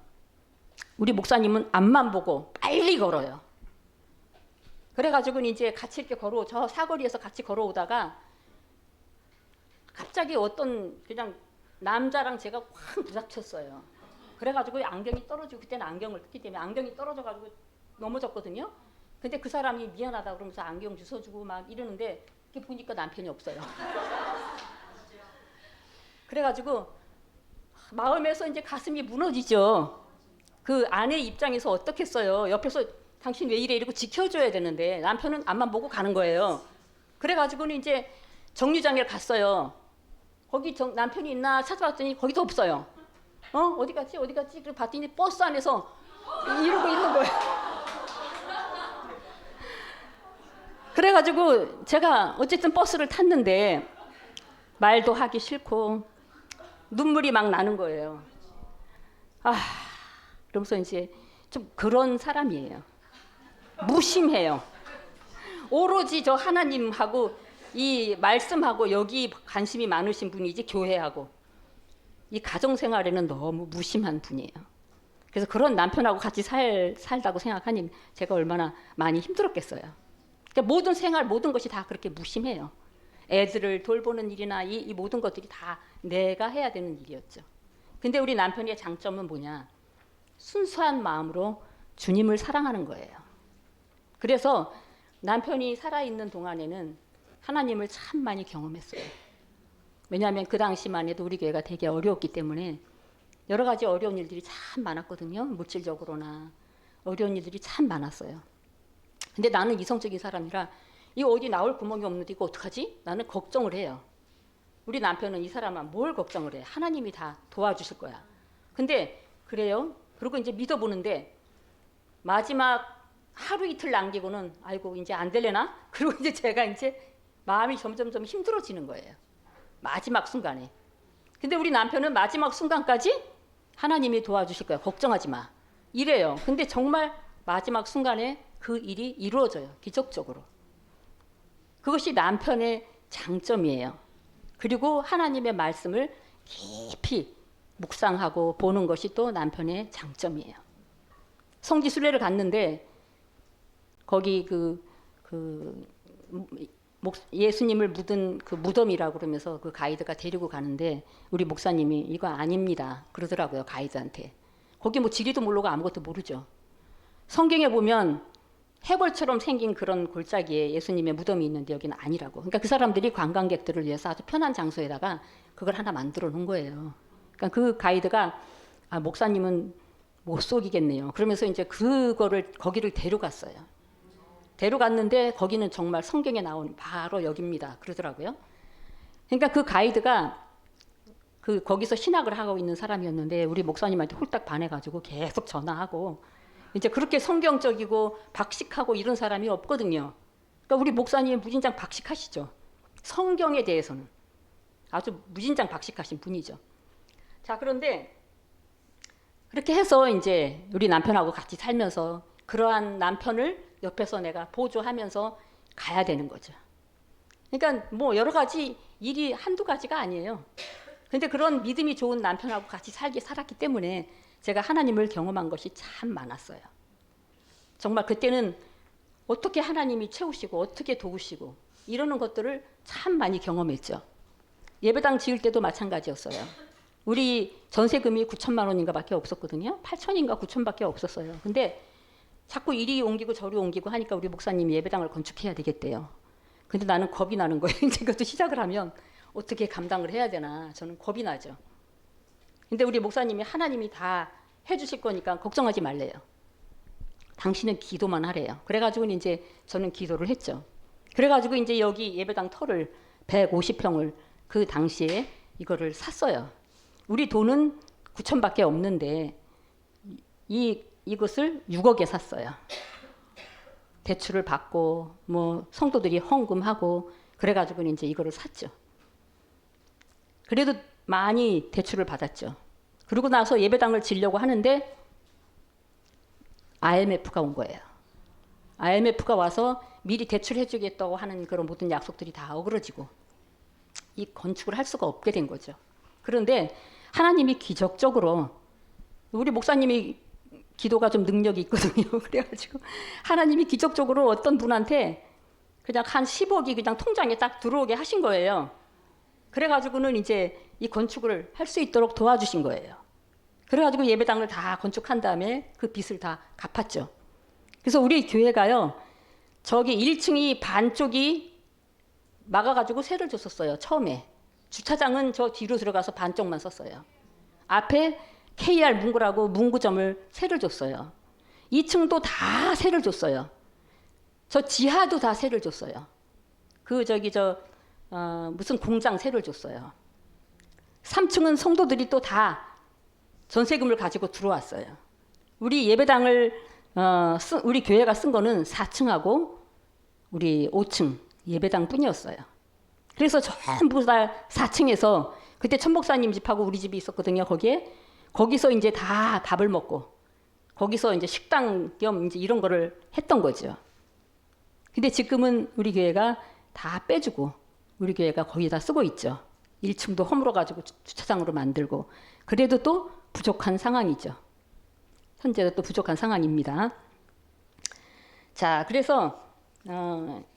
우리 목사님은 앞만 보고 빨리 걸어요. 그래가지고 이제 같이 이렇게 저 사거리에서 같이 걸어오다가 갑자기 어떤 그냥 남자랑 제가 확 부닥쳤어요. 그래가지고 안경이 떨어지고, 그때는 안경을 꼈기 때문에 안경이 떨어져가지고 넘어졌거든요. 근데 그 사람이 미안하다 그러면서 안경 주워주고 막 이러는데 이렇게 보니까 남편이 없어요. 그래가지고 마음에서 이제 가슴이 무너지죠. 그 아내 입장에서 어떻겠어요. 옆에서 당신 왜 이래 이러고 지켜줘야 되는데 남편은 앞만 보고 가는 거예요. 그래가지고는 이제 정류장에 갔어요. 거기 남편이 있나 찾아봤더니 거기도 없어요. 어디 갔지? 그리고 봤더니 버스 안에서 이러고 있는 거예요. 그래가지고 제가 어쨌든 버스를 탔는데 말도 하기 싫고 눈물이 막 나는 거예요. 그러면서 이제 좀 그런 사람이에요. 무심해요. 오로지 저 하나님하고 이 말씀하고 여기 관심이 많으신 분이지 교회하고 이 가정생활에는 너무 무심한 분이에요. 그래서 그런 남편하고 같이 살다고 생각하니 제가 얼마나 많이 힘들었겠어요. 그러니까 모든 생활 모든 것이 다 그렇게 무심해요. 애들을 돌보는 일이나 이 모든 것들이 다 내가 해야 되는 일이었죠. 근데 우리 남편의 장점은 뭐냐? 순수한 마음으로 주님을 사랑하는 거예요. 그래서 남편이 살아있는 동안에는 하나님을 참 많이 경험했어요. 왜냐하면 그 당시만 해도 우리 교회가 되게 어려웠기 때문에 여러 가지 어려운 일들이 참 많았거든요. 물질적으로나 어려운 일들이 참 많았어요. 근데 나는 이성적인 사람이라 이거 어디 나올 구멍이 없는데 이거 어떡하지? 나는 걱정을 해요. 우리 남편은 이 사람아 뭘 걱정을 해? 하나님이 다 도와주실 거야. 근데 그래요. 그리고 이제 믿어보는데 마지막 하루 이틀 남기고는 아이고 이제 안 되려나? 그리고 이제 제가 이제 마음이 점점점 힘들어지는 거예요. 마지막 순간에. 근데 우리 남편은 마지막 순간까지 하나님이 도와주실 거야. 걱정하지 마. 이래요. 근데 정말 마지막 순간에 그 일이 이루어져요. 기적적으로. 그것이 남편의 장점이에요. 그리고 하나님의 말씀을 깊이 묵상하고 보는 것이 또 남편의 장점이에요. 성지 순례를 갔는데 거기 예수님을 묻은 그 무덤이라고 그러면서 그 가이드가 데리고 가는데 우리 목사님이 이거 아닙니다 그러더라고요. 가이드한테. 거기 뭐 지리도 모르고 아무것도 모르죠. 성경에 보면 해골처럼 생긴 그런 골짜기에 예수님의 무덤이 있는데 여기는 아니라고. 그러니까 그 사람들이 관광객들을 위해서 아주 편한 장소에다가 그걸 하나 만들어 놓은 거예요. 그러니까 그 가이드가 목사님은 못 속이겠네요. 그러면서 이제 그거를 거기를 데려갔어요. 데려갔는데 거기는 정말 성경에 나온 바로 여기입니다 그러더라고요. 그러니까 그 가이드가 거기서 신학을 하고 있는 사람이었는데 우리 목사님한테 홀딱 반해가지고 계속 전화하고 이제 그렇게 성경적이고 박식하고 이런 사람이 없거든요. 그러니까 우리 목사님은 무진장 박식하시죠. 성경에 대해서는 아주 무진장 박식하신 분이죠. 자, 그런데 그렇게 해서 이제 우리 남편하고 같이 살면서 그러한 남편을 옆에서 내가 보조하면서 가야 되는 거죠. 그러니까 뭐 여러 가지 일이 한두 가지가 아니에요. 근데 그런 믿음이 좋은 남편하고 같이 살았기 때문에 제가 하나님을 경험한 것이 참 많았어요. 정말 그때는 어떻게 하나님이 채우시고 어떻게 도우시고 이러는 것들을 참 많이 경험했죠. 예배당 지을 때도 마찬가지였어요. 우리 전세금이 9천만 원인가 밖에 없었거든요. 8천인가 9천밖에 없었어요. 근데 자꾸 이리 옮기고 저리 옮기고 하니까 우리 목사님이 예배당을 건축해야 되겠대요. 근데 나는 겁이 나는 거예요. 이제 그것도 시작을 하면 어떻게 감당을 해야 되나 저는 겁이 나죠. 근데 우리 목사님이 하나님이 다 해주실 거니까 걱정하지 말래요. 당신은 기도만 하래요. 그래가지고 이제 저는 기도를 했죠. 그래가지고 이제 여기 예배당 터를 150평을 그 당시에 이거를 샀어요. 우리 돈은 9천밖에 없는데 이것을 6억에 샀어요. 대출을 받고 뭐 성도들이 헌금하고 그래가지고 이제 이거를 샀죠. 그래도 많이 대출을 받았죠. 그러고 나서 예배당을 지려고 하는데 IMF가 온 거예요. IMF가 와서 미리 대출해주겠다고 하는 그런 모든 약속들이 다 어그러지고 이 건축을 할 수가 없게 된 거죠. 그런데 하나님이 기적적으로 우리 목사님이 기도가 좀 능력이 있거든요. 그래가지고 하나님이 기적적으로 어떤 분한테 그냥 한 10억이 그냥 통장에 딱 들어오게 하신 거예요. 그래가지고는 이제 이 건축을 할 수 있도록 도와주신 거예요. 그래가지고 예배당을 다 건축한 다음에 그 빚을 다 갚았죠. 그래서 우리 교회가요, 저기 1층이 반쪽이 막아가지고 세를 줬었어요. 처음에. 주차장은 저 뒤로 들어가서 반쪽만 썼어요. 앞에 KR 문구라고 문구점을 세를 줬어요. 2층도 다 세를 줬어요. 저 지하도 다 세를 줬어요. 무슨 공장 세를 줬어요. 3층은 성도들이 또 다 전세금을 가지고 들어왔어요. 우리 예배당을 우리 교회가 쓴 거는 4층하고 우리 5층 예배당 뿐이었어요. 그래서 전부 다 4층에서 그때 천목사님 집하고 우리 집이 있었거든요. 거기서 이제 다 밥을 먹고 거기서 이제 식당 겸 이제 이런 거를 했던 거죠. 근데 지금은 우리 교회가 다 빼주고 우리 교회가 거기다 쓰고 있죠. 1층도 허물어가지고 주차장으로 만들고. 그래도 또 부족한 상황이죠. 현재도 또 부족한 상황입니다. 자, 그래서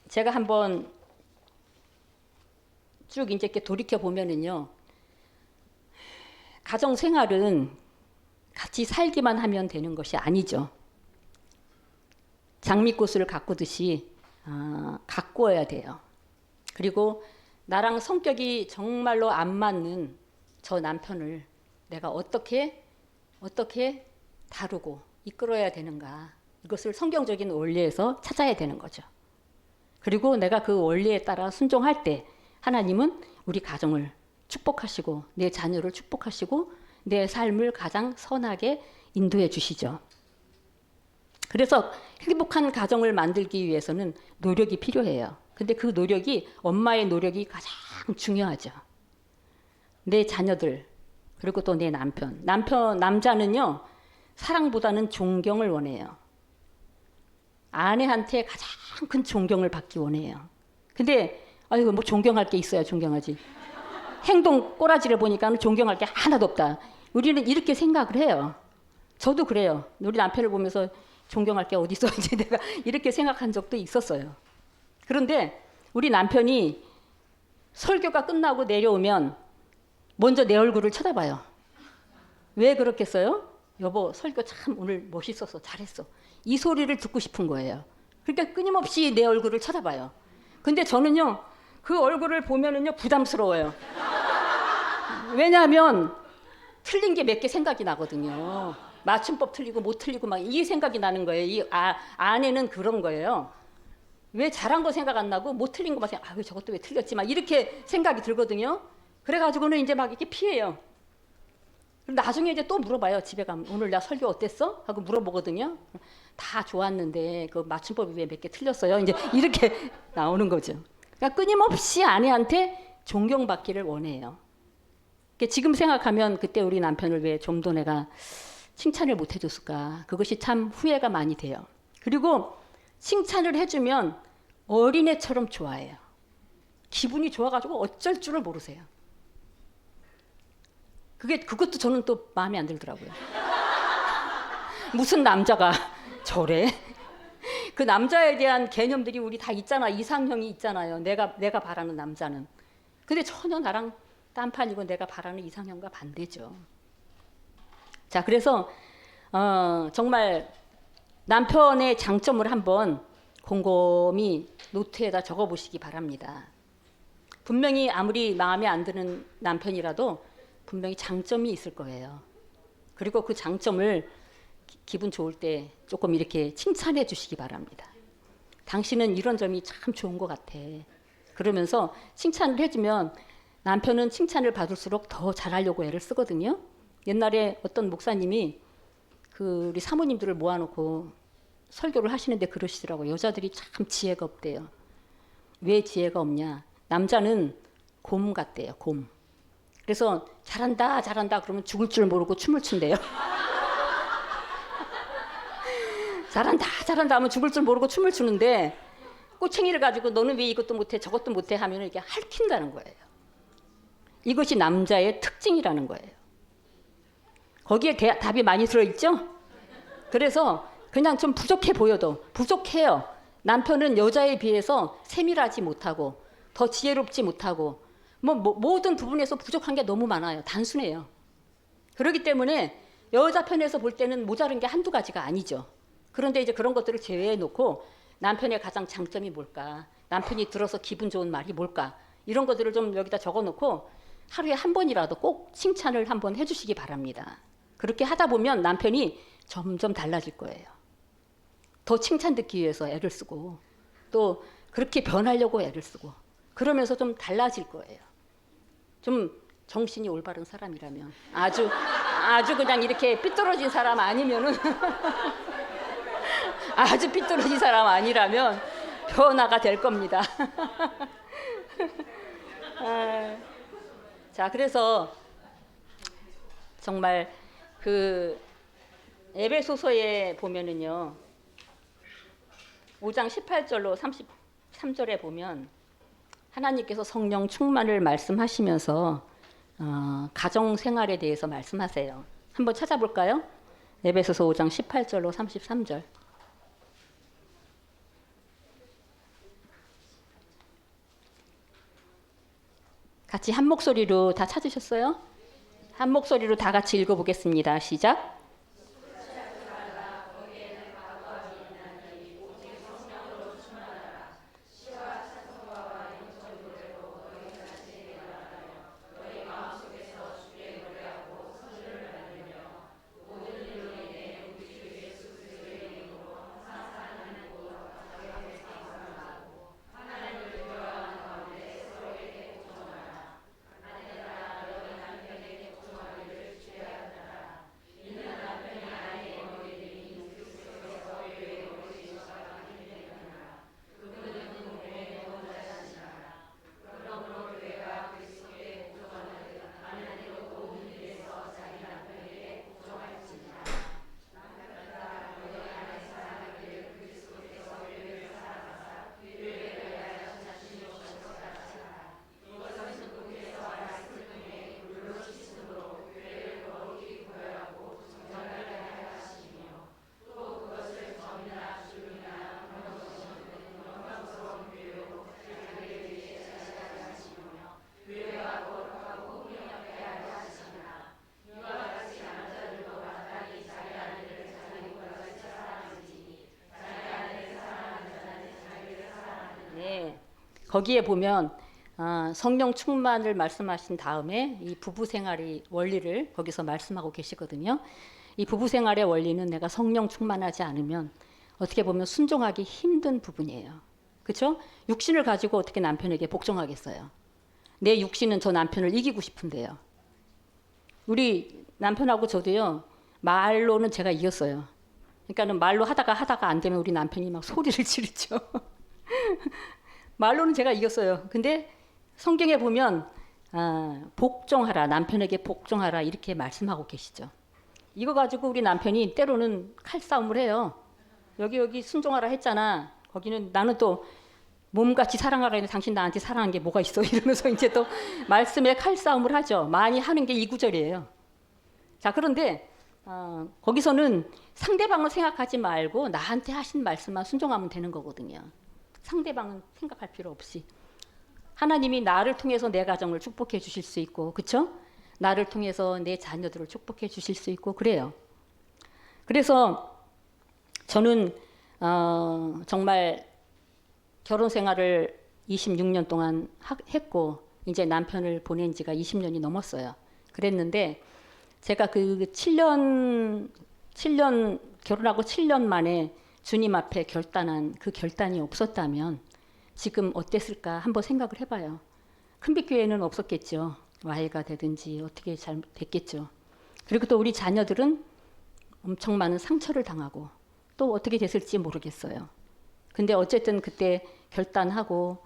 제가 한번 쭉 이제 이렇게 돌이켜 보면은요, 가정 생활은 같이 살기만 하면 되는 것이 아니죠. 장미꽃을 가꾸듯이 가꾸어야 돼요. 그리고 나랑 성격이 정말로 안 맞는 저 남편을 내가 어떻게 다루고 이끌어야 되는가, 이것을 성경적인 원리에서 찾아야 되는 거죠. 그리고 내가 그 원리에 따라 순종할 때 하나님은 우리 가정을 축복하시고 내 자녀를 축복하시고 내 삶을 가장 선하게 인도해 주시죠. 그래서 행복한 가정을 만들기 위해서는 노력이 필요해요. 근데 그 노력이, 엄마의 노력이 가장 중요하죠. 내 자녀들, 그리고 또 내 남자는요, 사랑보다는 존경을 원해요. 아내한테 가장 큰 존경을 받기 원해요. 근데 아이고 뭐 존경할 게 있어야 존경하지. 행동 꼬라지를 보니까 존경할 게 하나도 없다. 우리는 이렇게 생각을 해요. 저도 그래요. 우리 남편을 보면서 존경할 게 어디 있어 이제 내가 이렇게 생각한 적도 있었어요. 그런데 우리 남편이 설교가 끝나고 내려오면 먼저 내 얼굴을 쳐다봐요. 왜 그렇겠어요? 여보, 설교 참 오늘 멋있었어. 잘했어. 이 소리를 듣고 싶은 거예요. 그러니까 끊임없이 내 얼굴을 쳐다봐요. 근데 저는요, 그 얼굴을 보면은요, 부담스러워요. 왜냐하면 틀린 게 몇 개 생각이 나거든요. 맞춤법 틀리고 못 틀리고 막 이게 생각이 나는 거예요. 이 아내는 그런 거예요. 왜 잘한 거 생각 안 나고 못 틀린 거만 생각, 왜 저것도 왜 틀렸지? 막 이렇게 생각이 들거든요. 그래가지고는 이제 막 이렇게 피해요. 나중에 이제 또 물어봐요. 집에 가면 오늘 나 설교 어땠어? 하고 물어보거든요. 다 좋았는데 그 맞춤법이 왜 몇 개 틀렸어요? 이제 이렇게 나오는 거죠. 그러니까 끊임없이 아내한테 존경받기를 원해요. 지금 생각하면 그때 우리 남편을 왜 좀 더 내가 칭찬을 못 해줬을까? 그것이 참 후회가 많이 돼요. 그리고 칭찬을 해주면 어린애처럼 좋아해요. 기분이 좋아가지고 어쩔 줄을 모르세요. 그것도 저는 또 마음에 안 들더라고요. 무슨 남자가 저래? 그 남자에 대한 개념들이 우리 다 있잖아. 이상형이 있잖아요. 내가 바라는 남자는. 근데 전혀 나랑 딴판이고 내가 바라는 이상형과 반대죠. 자, 그래서 정말 남편의 장점을 한번 곰곰이 노트에다 적어보시기 바랍니다. 분명히 아무리 마음에 안 드는 남편이라도 분명히 장점이 있을 거예요. 그리고 그 장점을 기분 좋을 때 조금 이렇게 칭찬해 주시기 바랍니다. 당신은 이런 점이 참 좋은 것 같아. 그러면서 칭찬을 해주면 남편은 칭찬을 받을수록 더 잘하려고 애를 쓰거든요. 옛날에 어떤 목사님이 우리 사모님들을 모아놓고 설교를 하시는데 그러시더라고요. 여자들이 참 지혜가 없대요. 왜 지혜가 없냐? 남자는 곰 같대요. 곰. 그래서 잘한다 그러면 죽을 줄 모르고 춤을 춘대요. 잘한다 하면 죽을 줄 모르고 춤을 추는데 꼬챙이를 가지고 너는 왜 이것도 못해 저것도 못해 하면 이렇게 핥힌다는 거예요. 이것이 남자의 특징이라는 거예요. 거기에 답이 많이 들어있죠? 그래서 그냥 좀 부족해 보여도 부족해요. 남편은 여자에 비해서 세밀하지 못하고 더 지혜롭지 못하고 모든 부분에서 부족한 게 너무 많아요. 단순해요. 그렇기 때문에 여자 편에서 볼 때는 모자른 게 한두 가지가 아니죠. 그런데 이제 그런 것들을 제외해 놓고 남편의 가장 장점이 뭘까? 남편이 들어서 기분 좋은 말이 뭘까? 이런 것들을 좀 여기다 적어 놓고 하루에 한 번이라도 꼭 칭찬을 한번 해주시기 바랍니다. 그렇게 하다 보면 남편이 점점 달라질 거예요. 더 칭찬 듣기 위해서 애를 쓰고 또 그렇게 변하려고 애를 쓰고 그러면서 좀 달라질 거예요. 좀 정신이 올바른 사람이라면 아주 그냥 이렇게 삐뚤어진 사람 아니면은 아주 삐뚤어진 사람 아니라면 변화가 될 겁니다. 자, 그래서 정말 에베소서에 보면은요. 5장 18절로 33절에 보면 하나님께서 성령 충만을 말씀하시면서 가정 생활에 대해서 말씀하세요. 한번 찾아볼까요? 에베소서 5장 18절로 33절. 같이 한 목소리로 다 찾으셨어요? 한 목소리로 다 같이 읽어보겠습니다. 시작. 네, 거기에 보면 성령 충만을 말씀하신 다음에 이 부부 생활의 원리를 거기서 말씀하고 계시거든요. 이 부부 생활의 원리는 내가 성령 충만하지 않으면 어떻게 보면 순종하기 힘든 부분이에요. 그렇죠? 육신을 가지고 어떻게 남편에게 복종하겠어요? 내 육신은 저 남편을 이기고 싶은데요. 우리 남편하고 저도요. 말로는 제가 이겼어요. 그러니까는 말로 하다가 안 되면 우리 남편이 막 소리를 지르죠. 말로는 제가 이겼어요. 근데 성경에 보면 복종하라, 남편에게 복종하라 이렇게 말씀하고 계시죠. 이거 가지고 우리 남편이 때로는 칼싸움을 해요. 여기 순종하라 했잖아. 거기는 나는 또 몸같이 사랑하라 했는데 당신 나한테 사랑한 게 뭐가 있어? 이러면서 이제 또 말씀에 칼싸움을 하죠. 많이 하는 게 이 구절이에요. 자, 그런데 거기서는 상대방을 생각하지 말고 나한테 하신 말씀만 순종하면 되는 거거든요. 상대방은 생각할 필요 없이 하나님이 나를 통해서 내 가정을 축복해 주실 수 있고, 그렇죠? 나를 통해서 내 자녀들을 축복해 주실 수 있고 그래요. 그래서 저는 정말 결혼 생활을 26년 동안 했고 이제 남편을 보낸 지가 20년이 넘었어요. 그랬는데 제가 그 7년 결혼하고 7년 만에 주님 앞에 결단한 그 결단이 없었다면 지금 어땠을까 한번 생각을 해봐요. 큰빛교회는 없었겠죠. 와해가 되든지 어떻게 잘 됐겠죠. 그리고 또 우리 자녀들은 엄청 많은 상처를 당하고 또 어떻게 됐을지 모르겠어요. 근데 어쨌든 그때 결단하고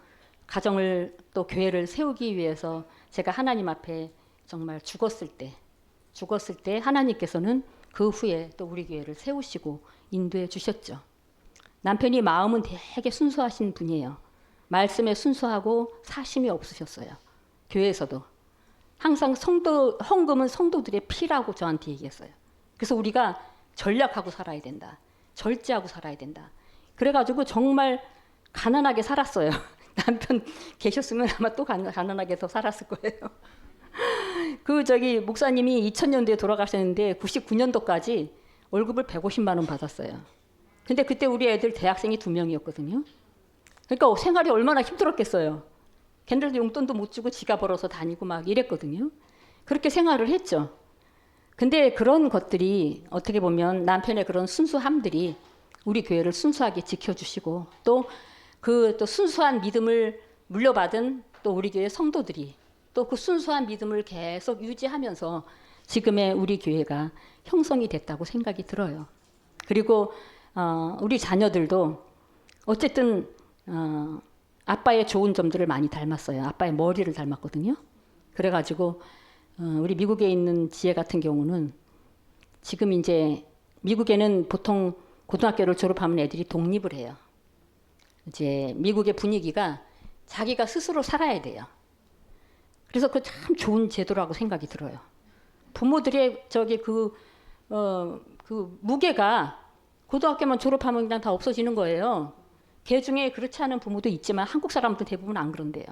가정을 또 교회를 세우기 위해서 제가 하나님 앞에 정말 죽었을 때 하나님께서는 그 후에 또 우리 교회를 세우시고 인도해 주셨죠. 남편이 마음은 되게 순수하신 분이에요. 말씀에 순수하고 사심이 없으셨어요. 교회에서도. 항상 헌금은 성도들의 피라고 저한테 얘기했어요. 그래서 우리가 전략하고 살아야 된다. 절제하고 살아야 된다. 그래가지고 정말 가난하게 살았어요. 남편 계셨으면 아마 또 가난하게 더 살았을 거예요. 목사님이 2000년도에 돌아가셨는데 99년도까지 월급을 150만 원 받았어요. 근데 그때 우리 애들 대학생이 2명이었거든요. 그러니까 생활이 얼마나 힘들었겠어요. 걔네들도 용돈도 못 주고 지가 벌어서 다니고 막 이랬거든요. 그렇게 생활을 했죠. 근데 그런 것들이 어떻게 보면 남편의 그런 순수함들이 우리 교회를 순수하게 지켜주시고 또 순수한 믿음을 물려받은 또 우리 교회 성도들이 또 그 순수한 믿음을 계속 유지하면서 지금의 우리 교회가 형성이 됐다고 생각이 들어요. 그리고 우리 자녀들도 어쨌든 아빠의 좋은 점들을 많이 닮았어요. 아빠의 머리를 닮았거든요. 그래가지고 우리 미국에 있는 지혜 같은 경우는 지금 이제 미국에는 보통 고등학교를 졸업하면 애들이 독립을 해요. 이제 미국의 분위기가 자기가 스스로 살아야 돼요. 그래서 그 참 좋은 제도라고 생각이 들어요. 부모들의 그 무게가 고등학교만 졸업하면 그냥 다 없어지는 거예요. 개 중에 그렇지 않은 부모도 있지만 한국 사람들 대부분 안 그런데요.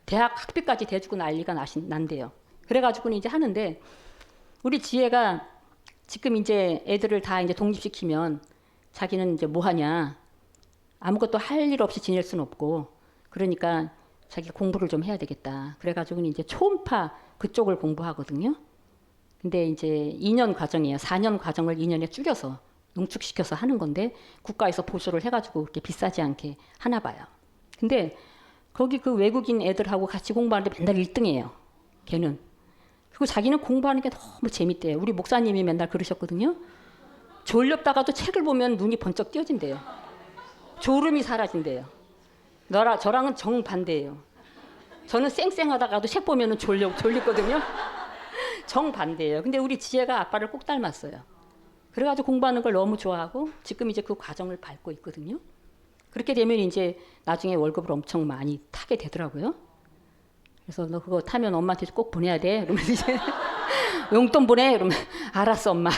대학 학비까지 대주고 난리가 난대요. 그래가지고는 이제 하는데 우리 지혜가 지금 이제 애들을 다 이제 독립시키면 자기는 이제 뭐 하냐. 아무것도 할 일 없이 지낼 수는 없고 그러니까 자기가 공부를 좀 해야 되겠다. 그래가지고는 이제 초음파 그쪽을 공부하거든요. 근데 이제 2년 과정이에요. 4년 과정을 2년에 줄여서 농축시켜서 하는 건데 국가에서 보조를 해가지고 그렇게 비싸지 않게 하나 봐요. 근데 거기 그 외국인 애들하고 같이 공부하는데 맨날 1등이에요. 걔는. 그리고 자기는 공부하는 게 너무 재밌대요. 우리 목사님이 맨날 그러셨거든요. 졸렸다가도 책을 보면 눈이 번쩍 띄어진대요. 졸음이 사라진대요. 저랑은 정반대예요. 저는 쌩쌩하다가도 책 보면 졸리거든요. 정반대예요. 근데 우리 지혜가 아빠를 꼭 닮았어요. 그래가지고 공부하는 걸 너무 좋아하고 지금 이제 그 과정을 밟고 있거든요. 그렇게 되면 이제 나중에 월급을 엄청 많이 타게 되더라고요. 그래서 너 그거 타면 엄마한테 꼭 보내야 돼. 그러면 이제 용돈 보내. 그러면 알았어 엄마.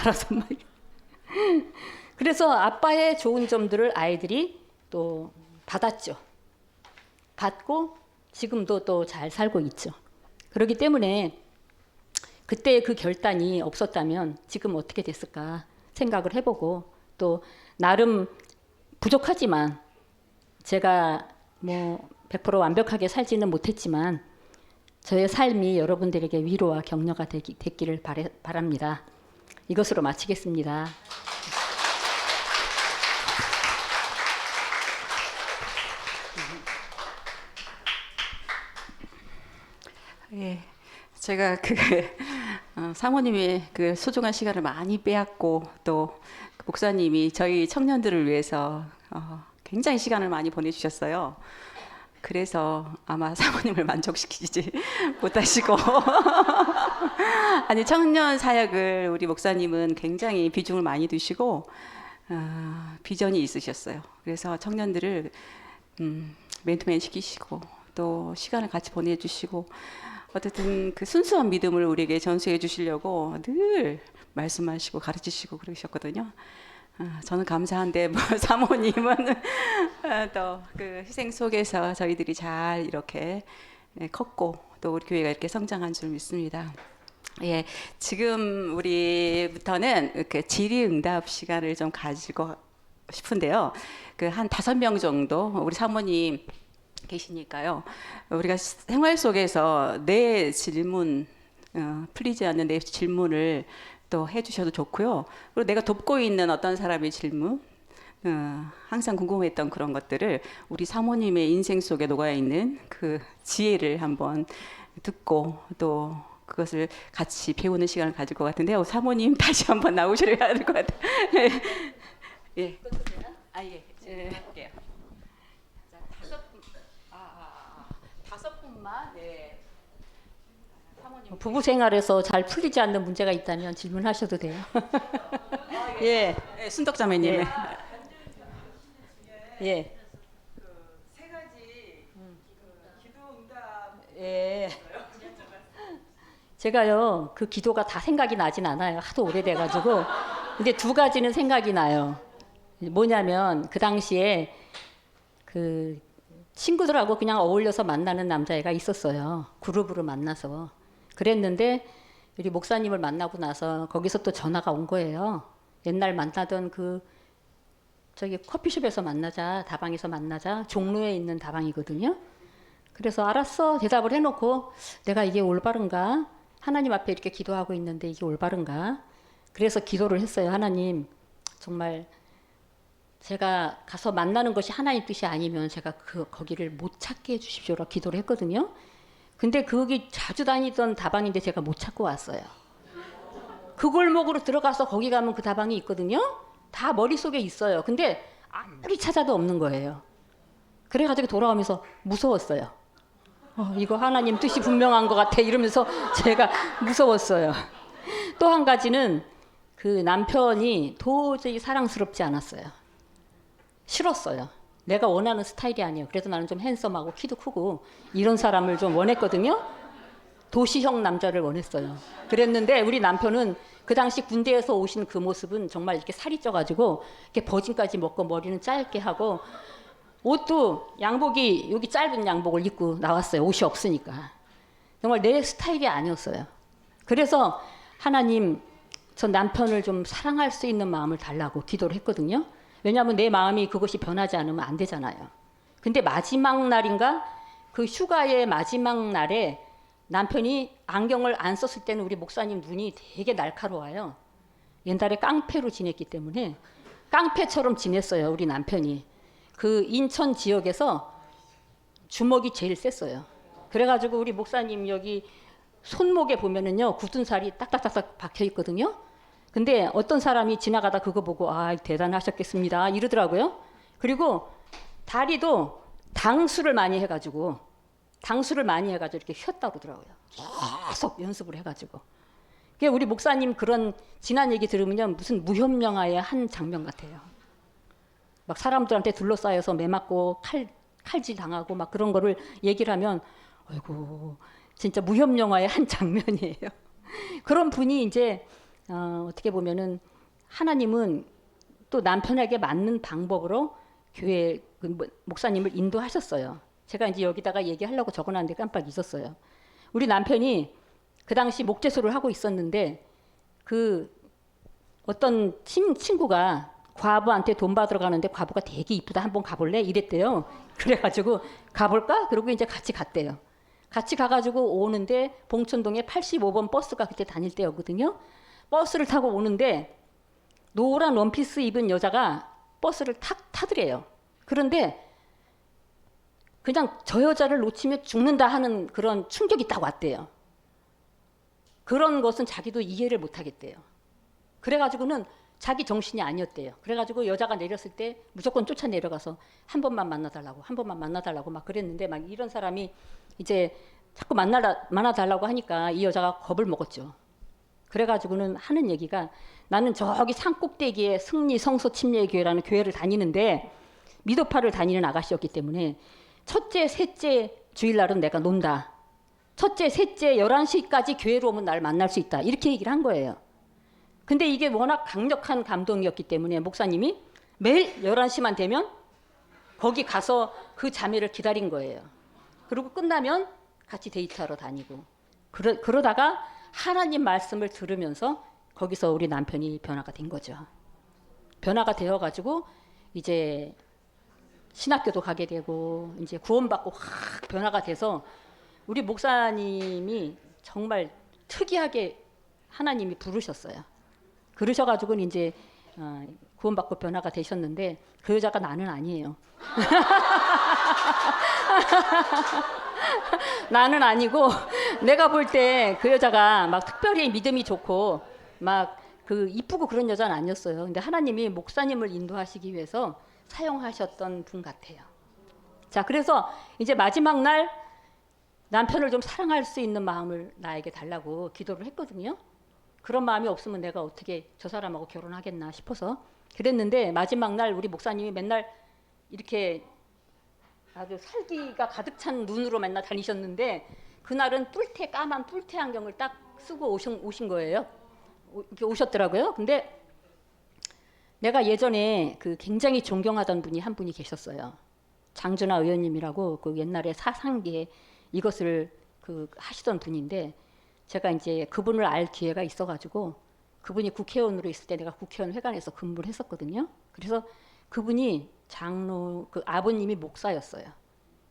그래서 아빠의 좋은 점들을 아이들이 또 받았죠. 받고 지금도 또 잘 살고 있죠. 그렇기 때문에 그때 그 결단이 없었다면 지금 어떻게 됐을까 생각을 해보고 또 나름 부족하지만 제가 뭐 100% 완벽하게 살지는 못했지만 저의 삶이 여러분들에게 위로와 격려가 됐기를 바랍니다. 이것으로 마치겠습니다. 예, 제가 사모님의 그 소중한 시간을 많이 빼앗고 또 목사님이 저희 청년들을 위해서 굉장히 시간을 많이 보내주셨어요. 그래서 아마 사모님을 만족시키지 못하시고 아니 청년 사역을 우리 목사님은 굉장히 비중을 많이 두시고 비전이 있으셨어요. 그래서 청년들을 맨투맨 시키시고 또 시간을 같이 보내주시고 어쨌든 그 순수한 믿음을 우리에게 전수해 주시려고 늘 말씀하시고 가르치시고 그러셨거든요. 저는 감사한데 뭐 사모님은 또 그 희생 속에서 저희들이 잘 이렇게 컸고 또 우리 교회가 이렇게 성장한 줄 믿습니다. 예, 지금 우리부터는 그 질의응답 시간을 좀 가지고 싶은데요. 그 한 5명 정도 우리 사모님 계시니까요. 우리가 생활 속에서 내 질문 풀리지 않는 내 질문을 또 해주셔도 좋고요. 그리고 내가 돕고 있는 어떤 사람의 질문, 항상 궁금했던 그런 것들을 우리 사모님의 인생 속에 녹아 있는 그 지혜를 한번 듣고 또 그것을 같이 배우는 시간을 가질 것 같은데요. 사모님 다시 한번 나오셔야 할 것 같아요. 예. 예. 할게요. 다섯 분만. 네. 부부 생활에서 잘 풀리지 않는 문제가 있다면 질문하셔도 돼요. 예. 네, 순덕자매님. 예. 예. 세 가지 기도 응답. 예. 제가요 그 기도가 다 생각이 나진 않아요. 하도 오래돼가지고. 근데 2가지는 생각이 나요. 뭐냐면 그 당시에 그 친구들하고 그냥 어울려서 만나는 남자애가 있었어요. 그룹으로 만나서. 그랬는데 우리 목사님을 만나고 나서 거기서 또 전화가 온 거예요. 옛날 만나던 저기 커피숍에서 만나자, 다방에서 만나자. 종로에 있는 다방이거든요. 그래서 알았어 대답을 해놓고 내가 이게 올바른가? 하나님 앞에 이렇게 기도하고 있는데 이게 올바른가? 그래서 기도를 했어요. 하나님 정말 제가 가서 만나는 것이 하나님 뜻이 아니면 제가 거기를 못 찾게 해주십시오라고 기도를 했거든요. 근데 거기 자주 다니던 다방인데 제가 못 찾고 왔어요. 그 골목으로 들어가서 거기 가면 그 다방이 있거든요. 다 머릿속에 있어요. 근데 아무리 찾아도 없는 거예요. 그래가지고 돌아오면서 무서웠어요. 이거 하나님 뜻이 분명한 것 같아 이러면서 제가 무서웠어요. 또 한 가지는 그 남편이 도저히 사랑스럽지 않았어요. 싫었어요. 내가 원하는 스타일이 아니에요. 그래도 나는 좀 핸섬하고 키도 크고 이런 사람을 좀 원했거든요. 도시형 남자를 원했어요. 그랬는데 우리 남편은 그 당시 군대에서 오신 그 모습은 정말 이렇게 살이 쪄가지고 이렇게 버짐까지 먹고 머리는 짧게 하고 옷도 양복이 여기 짧은 양복을 입고 나왔어요. 옷이 없으니까. 정말 내 스타일이 아니었어요. 그래서 하나님, 저 남편을 좀 사랑할 수 있는 마음을 달라고 기도를 했거든요. 왜냐하면 내 마음이 그것이 변하지 않으면 안 되잖아요. 근데 마지막 날인가 그 휴가의 마지막 날에 남편이 안경을 안 썼을 때는 우리 목사님 눈이 되게 날카로워요. 옛날에 깡패로 지냈기 때문에 깡패처럼 지냈어요. 우리 남편이. 그 인천 지역에서 주먹이 제일 셌어요. 그래가지고 우리 목사님 여기 손목에 보면은요 굳은 살이 딱딱딱딱 박혀 있거든요. 근데 어떤 사람이 지나가다 그거 보고 아 대단하셨겠습니다 이러더라고요. 그리고 다리도 당수를 많이 해가지고 이렇게 휘었다고 그러더라고요. 계속 연습을 해가지고. 그게 우리 목사님 그런 지난 얘기 들으면요 무슨 무협 영화의 한 장면 같아요. 막 사람들한테 둘러싸여서 매 맞고 칼질 당하고 막 그런 거를 얘기를 하면 아이고 진짜 무협 영화의 한 장면이에요. 그런 분이 이제 어떻게 보면은 하나님은 또 남편에게 맞는 방법으로 교회 목사님을 인도하셨어요. 제가 이제 여기다가 얘기하려고 적어놨는데 깜빡 잊었어요. 우리 남편이 그 당시 목재소를 하고 있었는데 그 어떤 친구가 과부한테 돈 받으러 가는데 과부가 되게 이쁘다 한번 가볼래? 이랬대요. 그래가지고 가볼까? 그러고 이제 같이 갔대요. 같이 가가지고 오는데 봉천동에 85번 버스가 그때 다닐 때였거든요. 버스를 타고 오는데 노란 원피스 입은 여자가 버스를 탁 타더래요. 그런데 그냥 저 여자를 놓치면 죽는다 하는 그런 충격이 딱 왔대요. 그런 것은 자기도 이해를 못 하겠대요. 그래가지고는 자기 정신이 아니었대요. 그래가지고 여자가 내렸을 때 무조건 쫓아 내려가서 한 번만 만나달라고 막 그랬는데 막 이런 사람이 이제 자꾸 만나달라고 하니까 이 여자가 겁을 먹었죠. 그래가지고는 하는 얘기가 나는 저기 산꼭대기에 승리 성소 침례교회라는 교회를 다니는데 미도파를 다니는 아가씨였기 때문에 첫째, 셋째 주일날은 내가 논다. 첫째, 셋째 11시까지 교회로 오면 날 만날 수 있다. 이렇게 얘기를 한 거예요. 근데 이게 워낙 강력한 감동이었기 때문에 목사님이 매일 11시만 되면 거기 가서 그 자매를 기다린 거예요. 그리고 끝나면 같이 데이트하러 다니고 그러다가 하나님 말씀을 들으면서 거기서 우리 남편이 변화가 된 거죠. 변화가 되어가지고 이제 신학교도 가게 되고 이제 구원받고 확 변화가 돼서 우리 목사님이 정말 특이하게 하나님이 부르셨어요. 그러셔가지고는 이제 구원받고 변화가 되셨는데 그 여자가 나는 아니에요. 나는 아니고 내가 볼 때 그 여자가 막 특별히 믿음이 좋고 막 그 이쁘고 그런 여자는 아니었어요. 근데 하나님이 목사님을 인도하시기 위해서 사용하셨던 분 같아요. 자, 그래서 이제 마지막 날 남편을 좀 사랑할 수 있는 마음을 나에게 달라고 기도를 했거든요. 그런 마음이 없으면 내가 어떻게 저 사람하고 결혼하겠나 싶어서 그랬는데 마지막 날 우리 목사님이 맨날 이렇게 아주 살기가 가득 찬 눈으로 맨날 다니셨는데 그날은 까만 뿔테 안경을 딱 쓰고 오신 거예요. 이렇게 오셨더라고요. 근데 내가 예전에 그 굉장히 존경하던 분이 한 분이 계셨어요. 장준하 의원님이라고 그 옛날에 사상기에 이것을 그 하시던 분인데 제가 이제 그분을 알 기회가 있어가지고 그분이 국회의원으로 있을 때 내가 국회의원 회관에서 근무를 했었거든요. 그래서 그분이 장로 그 아버님이 목사였어요.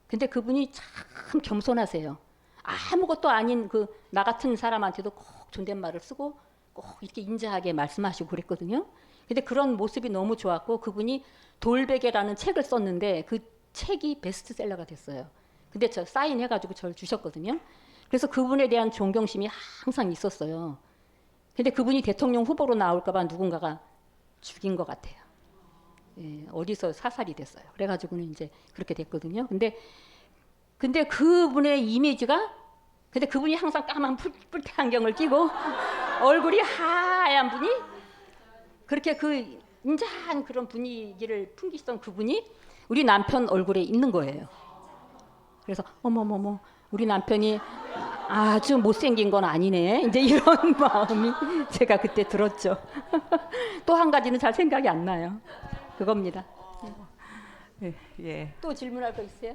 근데 그분이 참 겸손하세요. 아무것도 아닌 그 나 같은 사람한테도 꼭 존댓말을 쓰고 꼭 이렇게 인자하게 말씀하시고 그랬거든요. 근데 그런 모습이 너무 좋았고 그분이 돌베개라는 책을 썼는데 그 책이 베스트셀러가 됐어요. 근데 저 사인해가지고 저를 주셨거든요. 그래서 그분에 대한 존경심이 항상 있었어요. 근데 그분이 대통령 후보로 나올까봐 누군가가 죽인 것 같아요. 예, 어디서 사살이 됐어요. 그래가지고는 이제 그렇게 됐거든요. 근데 그분의 이미지가 근데 그분이 항상 까만 뿔테 안경을 끼고 얼굴이 하얀 분이 그렇게 그 인자한 그런 분위기를 풍기시던 그분이 우리 남편 얼굴에 있는 거예요. 그래서 어머머머 우리 남편이 아주 못생긴 건 아니네. 이제 이런 마음이 제가 그때 들었죠. 또 한 가지는 잘 생각이 안 나요. 그겁니다. 예, 예. 또 질문할 거 있어요?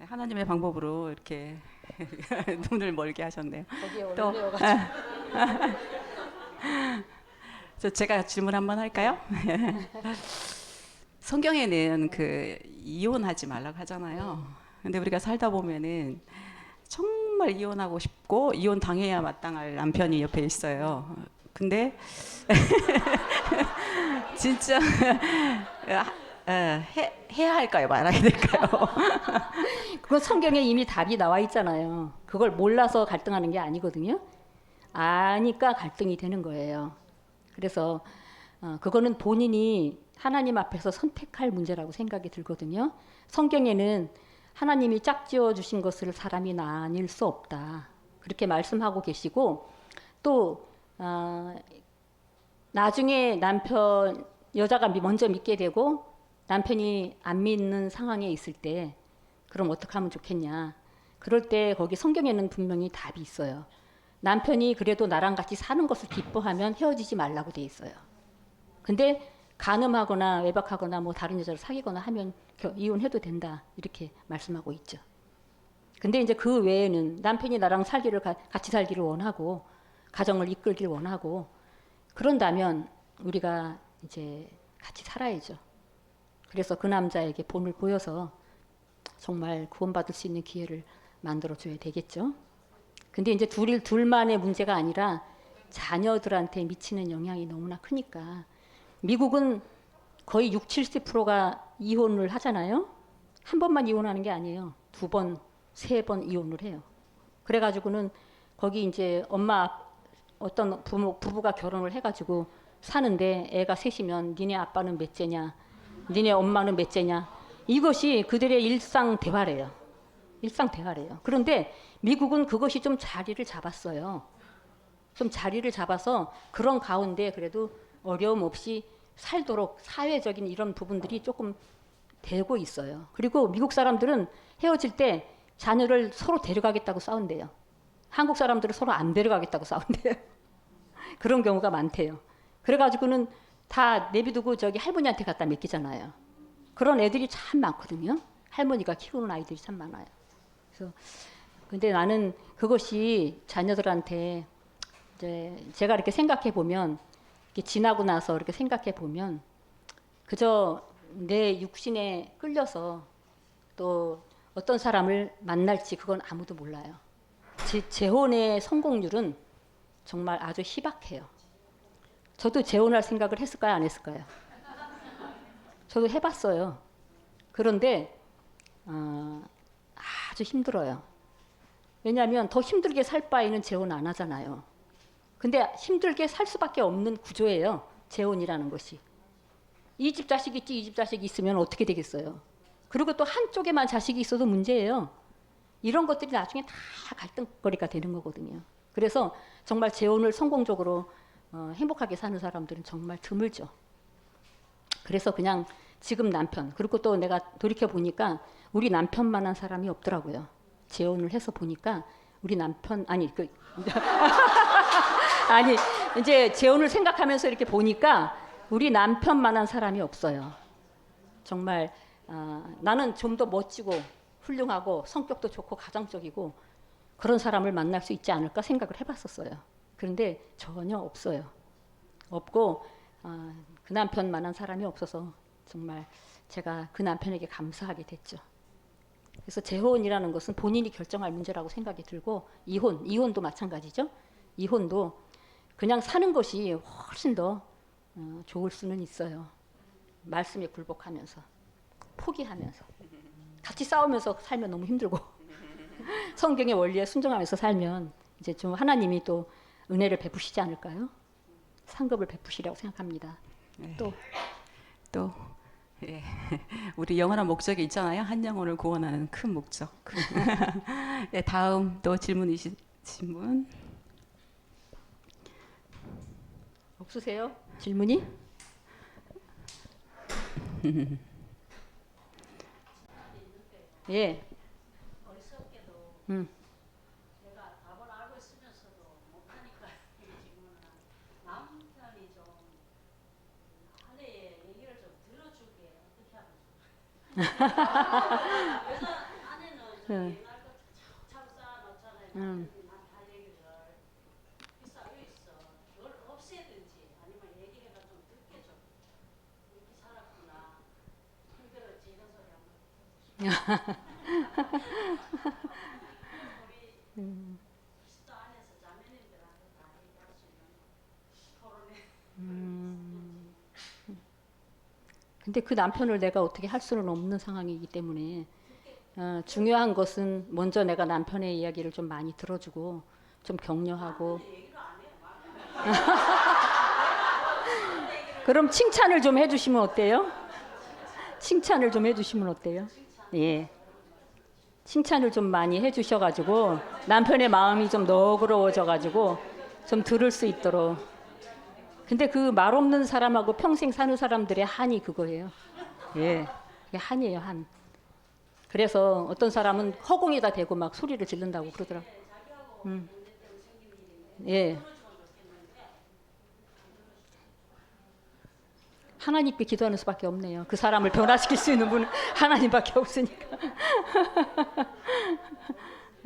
하나님의 방법으로 이렇게 눈을 멀게 하셨네요. 거기에 또- 올려가지고. 제가 질문 한번 할까요? 성경에는 그 이혼하지 말라고 하잖아요. 근데 우리가 살다 보면은 정말 이혼하고 싶고 이혼 당해야 마땅할 남편이 옆에 있어요. 근데 진짜 해야 할까요? 말아야 될까요? 그건 성경에 이미 답이 나와 있잖아요. 그걸 몰라서 갈등하는 게 아니거든요. 아니까 갈등이 되는 거예요. 그래서 그거는 본인이 하나님 앞에서 선택할 문제라고 생각이 들거든요. 성경에는 하나님이 짝지어 주신 것을 사람이 나뉠 수 없다. 그렇게 말씀하고 계시고 또 나중에 남편 여자가 먼저 믿게 되고 남편이 안 믿는 상황에 있을 때 그럼 어떻게 하면 좋겠냐. 그럴 때 거기 성경에는 분명히 답이 있어요. 남편이 그래도 나랑 같이 사는 것을 기뻐하면 헤어지지 말라고 돼 있어요. 근데 간음하거나 외박하거나 뭐 다른 여자를 사귀거나 하면 이혼해도 된다. 이렇게 말씀하고 있죠. 근데 이제 그 외에는 남편이 나랑 같이 살기를 원하고 가정을 이끌길 원하고 그런다면 우리가 이제 같이 살아야죠. 그래서 그 남자에게 본을 보여서 정말 구원받을 수 있는 기회를 만들어줘야 되겠죠. 근데 이제 둘만의 문제가 아니라 자녀들한테 미치는 영향이 너무나 크니까 미국은 거의 70~80%가 이혼을 하잖아요. 한 번만 이혼하는 게 아니에요. 2번, 3번 이혼을 해요. 그래가지고는 거기 이제 어떤 부부가 결혼을 해가지고 사는데 애가 셋이면 니네 아빠는 몇째냐, 니네 엄마는 몇째냐 이것이 그들의 일상 대화래요. 일상 대화래요. 그런데 미국은 그것이 좀 자리를 잡았어요. 좀 자리를 잡아서 그런 가운데 그래도 어려움 없이 살도록 사회적인 이런 부분들이 조금 되고 있어요. 그리고 미국 사람들은 헤어질 때 자녀를 서로 데려가겠다고 싸운대요. 한국 사람들은 서로 안 데려가겠다고 싸운대요. 그런 경우가 많대요. 그래가지고는 다 내비두고 저기 할머니한테 갖다 맡기잖아요. 그런 애들이 참 많거든요. 할머니가 키우는 아이들이 참 많아요. 그래서 근데 나는 그것이 자녀들한테 이제 제가 이렇게 생각해 보면 이렇게 지나고 나서 이렇게 생각해 보면 그저 내 육신에 끌려서 또 어떤 사람을 만날지 그건 아무도 몰라요. 재혼의 성공률은 정말 아주 희박해요. 저도 재혼할 생각을 했을까요? 안 했을까요? 저도 해봤어요. 그런데 아주 힘들어요. 왜냐하면 더 힘들게 살 바에는 재혼 안 하잖아요. 근데 힘들게 살 수밖에 없는 구조예요. 재혼이라는 것이. 이 집 자식 있지 이 집 자식 있으면 어떻게 되겠어요. 그리고 또 한쪽에만 자식이 있어도 문제예요. 이런 것들이 나중에 다 갈등거리가 되는 거거든요. 그래서 정말 재혼을 성공적으로 행복하게 사는 사람들은 정말 드물죠. 그래서 그냥 지금 남편 그리고 또 내가 돌이켜 보니까 우리 남편만한 사람이 없더라고요. 재혼을 해서 보니까 우리 남편 아니 이제 재혼을 생각하면서 이렇게 보니까 우리 남편만한 사람이 없어요. 정말 나는 좀 더 멋지고 훌륭하고 성격도 좋고 가정적이고 그런 사람을 만날 수 있지 않을까 생각을 해봤었어요. 그런데 전혀 없어요. 없고 그 남편만한 사람이 없어서 정말 제가 그 남편에게 감사하게 됐죠. 그래서 재혼이라는 것은 본인이 결정할 문제라고 생각이 들고 이혼도 마찬가지죠. 이혼도 그냥 사는 것이 훨씬 더 좋을 수는 있어요. 말씀에 굴복하면서 포기하면서 같이 싸우면서 살면 너무 힘들고 성경의 원리에 순종하면서 살면 이제 좀 하나님이 또 은혜를 베푸시지 않을까요? 상급을 베푸시라고 생각합니다. 네. 또 예. 우리 영원한 목적이 있잖아요. 한 영혼을 구원하는 큰 목적. 네, 다음 또 질문 있으신 분? 없으세요? 질문이? 예. 음. 내가 답을 알고 있으면서도 못하니까 이게 지금은 남편이 좀 아내의 얘기를 좀 들어주게 어떻게 하면 좋을까? 여자 아내는 좀 옛날부터 차고 쌓아놓잖아요. 난다 얘기를 쌓여 있어. 그걸 없애든지 아니면 얘기해가 좀 듣게 좀 이렇게 살았구나. 힘들었지 이런 소리 한번 우리 식사 안에서 자매님들한테 다 얘기할 수 있는 토론회. 근데 그 남편을 내가 어떻게 할 수는 없는 상황이기 때문에 중요한 것은 먼저 내가 남편의 이야기를 좀 많이 들어주고 좀 격려하고 그럼 칭찬을 좀 해주시면 어때요? 칭찬을 좀 해주시면 어때요? 예. 칭찬을 좀 많이 해주셔가지고 남편의 마음이 좀 너그러워져가지고 좀 들을 수 있도록. 근데 그 말 없는 사람하고 평생 사는 사람들의 한이 그거예요. 예, 그게 한이에요, 한. 그래서 어떤 사람은 허공에다 대고 막 소리를 지른다고 그러더라고. 예. 하나님께 기도하는 수밖에 없네요. 그 사람을 변화시킬 수 있는 분은 하나님밖에 없으니까.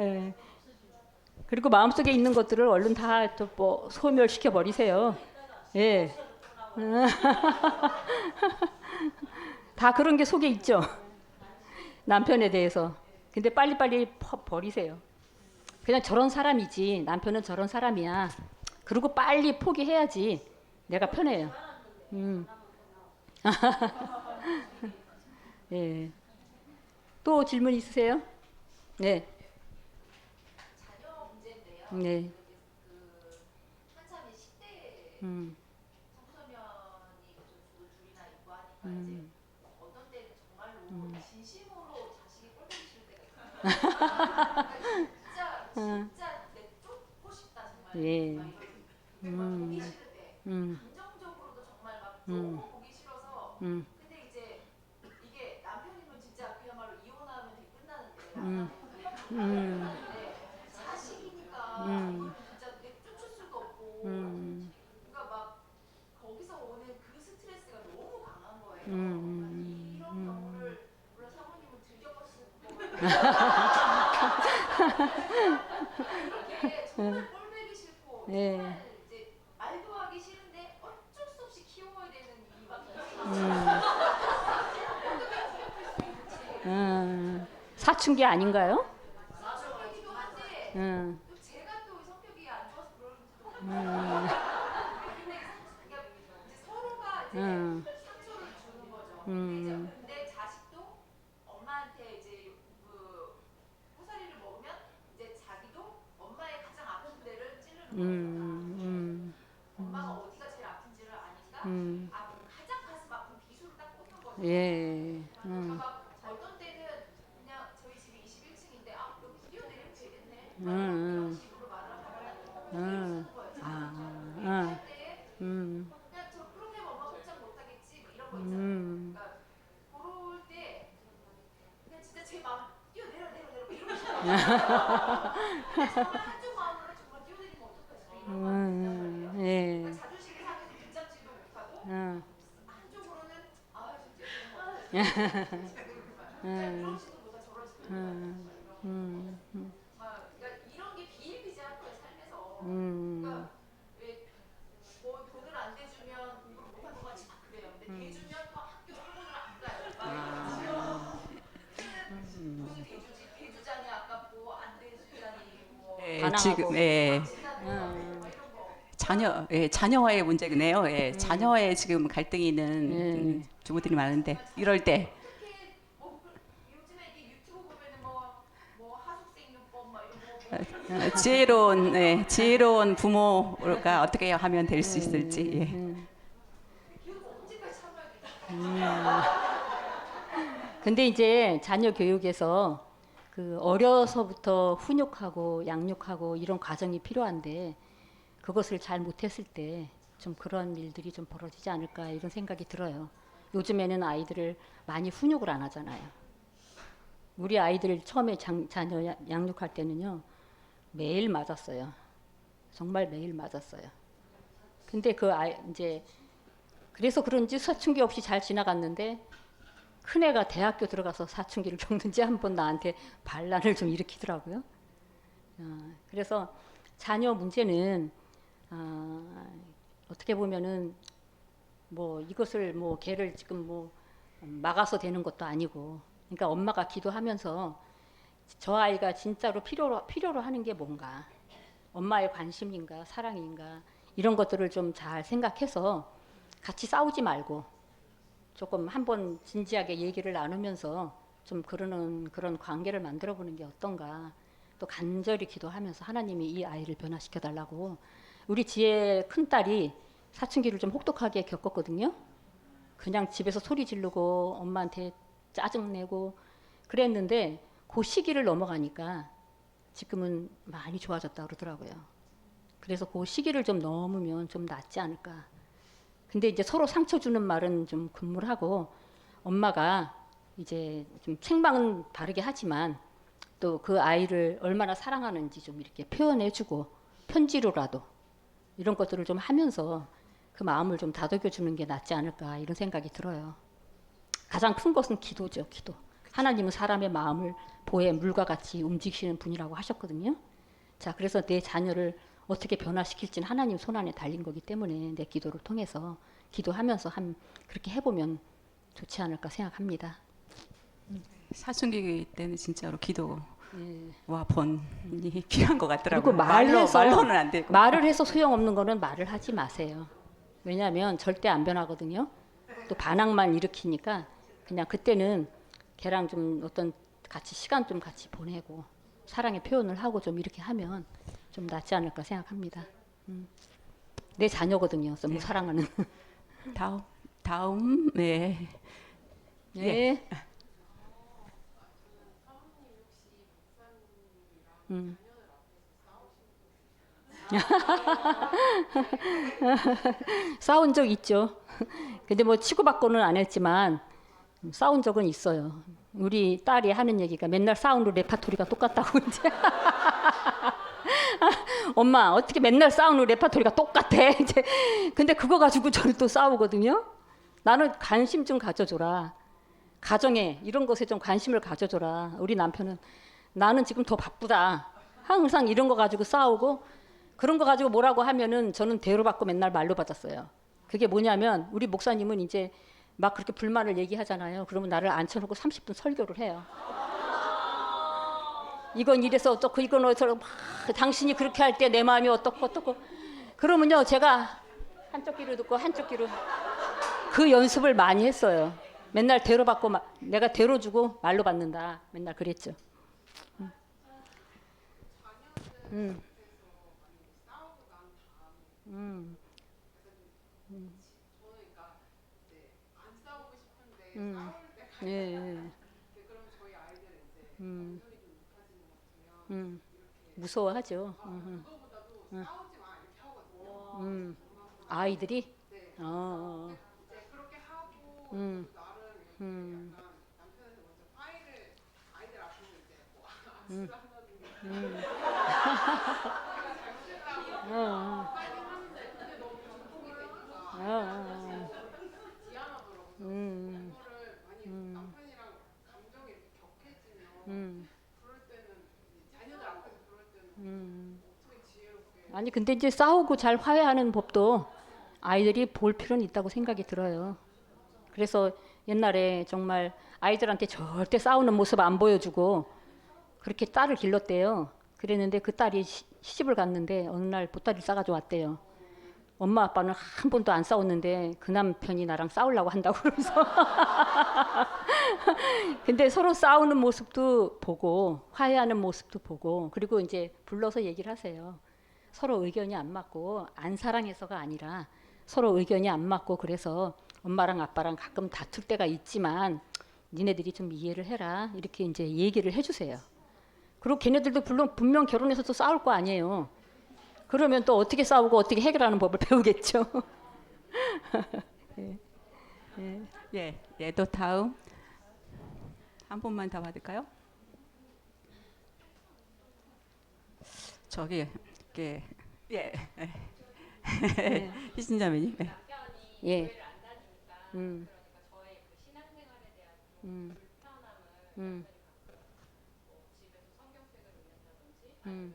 예. 그리고 마음속에 있는 것들을 얼른 다 뭐 소멸시켜 버리세요. 예. 다 그런 게 속에 있죠. 남편에 대해서. 근데 빨리빨리 버리세요. 그냥 저런 사람이지. 남편은 저런 사람이야. 그리고 빨리 포기해야지. 내가 편해요. 예. 또 질문 있으세요? 네. 자녀 문제인데요. 네. 그 한참의 10대 청소년이 좀 둘이나 있고 하니까 이제 어떤 때는 정말로 진심으로 자식이 꼴보기 싫을 때가 있어요. 그러니까 진짜 내쫓고 싶다 정말. 예. 막 이런 보기 싫은데 감정적으로도 정말 막 너무 보기 싫어서. 근데 이제 이게 남편이면 진짜 그야말로 이혼하면 되게 끝나는데. 자식이니까 진짜 내쫓을 수도 없고 그러니까 막 거기서 오는 그 스트레스가 너무 강한 거예요. 이런 경우를 물론 사모님은 즐겨봤을 이렇게 정말 꼴보기 싫고 네. 정말 이제 말도 하기 싫은데 어쩔 수 없이 키워야 되는 이 막 사춘기 아닌가요? 성격이기도 한데 또 제가 또 성격이 안 좋아서 그런지도 근데 이제 서로가 이제 상처를 주는 거죠. 근데 자식도 엄마한테 이제 그 고사리를 먹으면 이제 자기도 엄마의 가장 아픈 데를 찌르는 거예요. 엄마가 어디가 제일 아픈지를 아니까 가장 가슴 아픈 비수를 딱 꽂는 거죠. 예. 그러니까 막 어떤 때는 그냥 저희 집이 21층인데 아 여기 뛰어내리면 되겠네 이런 식으로 말을 하거나 거예요. 할 때에 그냥 저 그렇게 하면 엄마 걱정 못하겠지 뭐 이런 거 있잖아요. 그러니까 그럴 때 그냥 진짜 제 마음 뛰어내려 이러고 싶어요. 정말 한쪽 마음으로 정말 뛰어내리면 어떡하지 이런 거 있단 예. 말이에요. 자존심이 상해서 붙잡지도 못하고 한쪽으로는 아 진짜 그러지도 못하 저러지도 그러니까 이런 게 비일비재한 거예요 삶에서. 그러니까 왜뭐 돈을 안 대주면 공부를 못한 것 같이 막 그래요. 근데 대주면 또 학교 학원을 안 가요. 돈 대주자니 아깝고 안 대주자니 뭐 지금 예. 이런 거. 자녀와의 문제네요. 예. 자녀와의 지금 갈등이 있는 주부들이 많은데 이럴 때 어떻게 뭐 요즘에 이게 유튜브 보면은 뭐 하숙생용법 막 이런 거 지혜로운 부모가 어떻게 하면 될 수 있을지. 예. 교육 언제까지 참아야 돼? 근데 이제 자녀 교육에서 그 어려서부터 훈육하고 양육하고 이런 과정이 필요한데 그것을 잘 못했을 때 좀 그런 일들이 좀 벌어지지 않을까 이런 생각이 들어요. 요즘에는 아이들을 많이 훈육을 안 하잖아요. 우리 아이들 처음에 자녀 양육할 때는요 매일 맞았어요. 정말 매일 맞았어요. 근데 그 아이 이제 그래서 그런지 사춘기 없이 잘 지나갔는데 큰애가 대학교 들어가서 사춘기를 겪는지 한번 나한테 반란을 좀 일으키더라고요. 그래서 자녀 문제는 어떻게 보면은 뭐 이것을 뭐 걔를 지금 뭐 막아서 되는 것도 아니고, 그러니까 엄마가 기도하면서 저 아이가 진짜로 필요로 하는 게 뭔가, 엄마의 관심인가 사랑인가 이런 것들을 좀 잘 생각해서 같이 싸우지 말고 조금 한번 진지하게 얘기를 나누면서 좀 그런 관계를 만들어 보는 게 어떤가. 또 간절히 기도하면서 하나님이 이 아이를 변화시켜 달라고. 우리 지혜 큰딸이 사춘기를 좀 혹독하게 겪었거든요. 그냥 집에서 소리 지르고 엄마한테 짜증내고 그랬는데 그 시기를 넘어가니까 지금은 많이 좋아졌다 그러더라고요. 그래서 그 시기를 좀 넘으면 좀 낫지 않을까. 근데 이제 서로 상처 주는 말은 좀 금물하고, 엄마가 이제 좀 책망은 바르게 하지만 또 그 아이를 얼마나 사랑하는지 좀 이렇게 표현해주고 편지로라도 이런 것들을 좀 하면서 그 마음을 좀 다독여 주는 게 낫지 않을까 이런 생각이 들어요. 가장 큰 것은 기도죠, 기도. 하나님은 사람의 마음을 보의 물과 같이 움직이시는 분이라고 하셨거든요. 자, 그래서 내 자녀를 어떻게 변화시킬지는 하나님 손안에 달린 거기 때문에 내 기도를 통해서 기도하면서 그렇게 해보면 좋지 않을까 생각합니다. 사춘기 때는 진짜로 기도와 예. 번이 필요한 것 같더라고요. 그리고 말로는 안 되고. 말을 해서 소용없는 거는 말을 하지 마세요. 왜냐하면 절대 안 변하거든요. 또 반항만 일으키니까 그냥 그때는 걔랑 좀 어떤 같이 시간 좀 같이 보내고 사랑의 표현을 하고 좀 이렇게 하면 좀 낫지 않을까 생각합니다. 내 자녀거든요. 너무 사랑하는. 다음 네. 예. 싸운 적 있죠. 근데 뭐 치고받고는 안 했지만 싸운 적은 있어요. 우리 딸이 하는 얘기가 맨날 사운드 레파토리가 똑같다고 이제. 엄마 어떻게 맨날 싸우는 레파토리가 똑같아. 이제 근데 그거 가지고 저를 또 싸우거든요. 나는 관심 좀 가져줘라. 가정에 이런 것에 좀 관심을 가져줘라. 우리 남편은 나는 지금 더 바쁘다. 항상 이런 거 가지고 싸우고 그런 거 가지고 뭐라고 하면은 저는 대우받고 맨날 말로 받았어요. 그게 뭐냐면 우리 목사님은 이제 막 그렇게 불만을 얘기하잖아요. 그러면 나를 앉혀놓고 30분 설교를 해요. 이건 이래서 어떻고 이건 어쩌고 막 당신이 그렇게 할 때 내 마음이 어떻고 그러면요 제가 한쪽 귀로 듣고 한쪽 귀로 그 연습을 많이 했어요. 맨날 대로받고 내가 대로주고 말로 받는다 맨날 그랬죠. 예. 무서워하죠. 아이들이. 그렇게 하고 나는 약간 남편한테 먼저 파일을 아이들 앞에서 이제 뭐 안 쓰라는 게 파이팅 하는데 그게 너무 중독이 되니까 미안하더라고요. 그거를 많이 남편이랑 감정이 이렇게 격해지면 그럴 때는 자녀들 앞에서 그럴 때는 어떻게 지혜롭게 아니 근데 이제 싸우고 잘 화해하는 법도 아이들이 볼 필요는 있다고 생각이 들어요. 그래서 옛날에 정말 아이들한테 절대 싸우는 모습 안 보여주고 그렇게 딸을 길렀대요. 그랬는데 그 딸이 시집을 갔는데 어느 날 보따리를 싸가지고 왔대요. 엄마 아빠는 한 번도 안 싸웠는데 그 남편이 나랑 싸우려고 한다고 그러면서 근데 서로 싸우는 모습도 보고 화해하는 모습도 보고 그리고 이제 불러서 얘기를 하세요. 서로 의견이 안 맞고 안 사랑해서가 아니라 서로 의견이 안 맞고 그래서 엄마랑 아빠랑 가끔 다툴 때가 있지만 니네들이 좀 이해를 해라 이렇게 이제 얘기를 해주세요. 그리고 걔네들도 분명 결혼해서 또 싸울 거 아니에요. 그러면 또 어떻게 싸우고 어떻게 해결하는 법을 배우겠죠. 예, 예, 또 다음 한 분만 더 받을까요? 저기 이렇게 예, 희진자매님. 예. 예. 음. 음. 음. 음.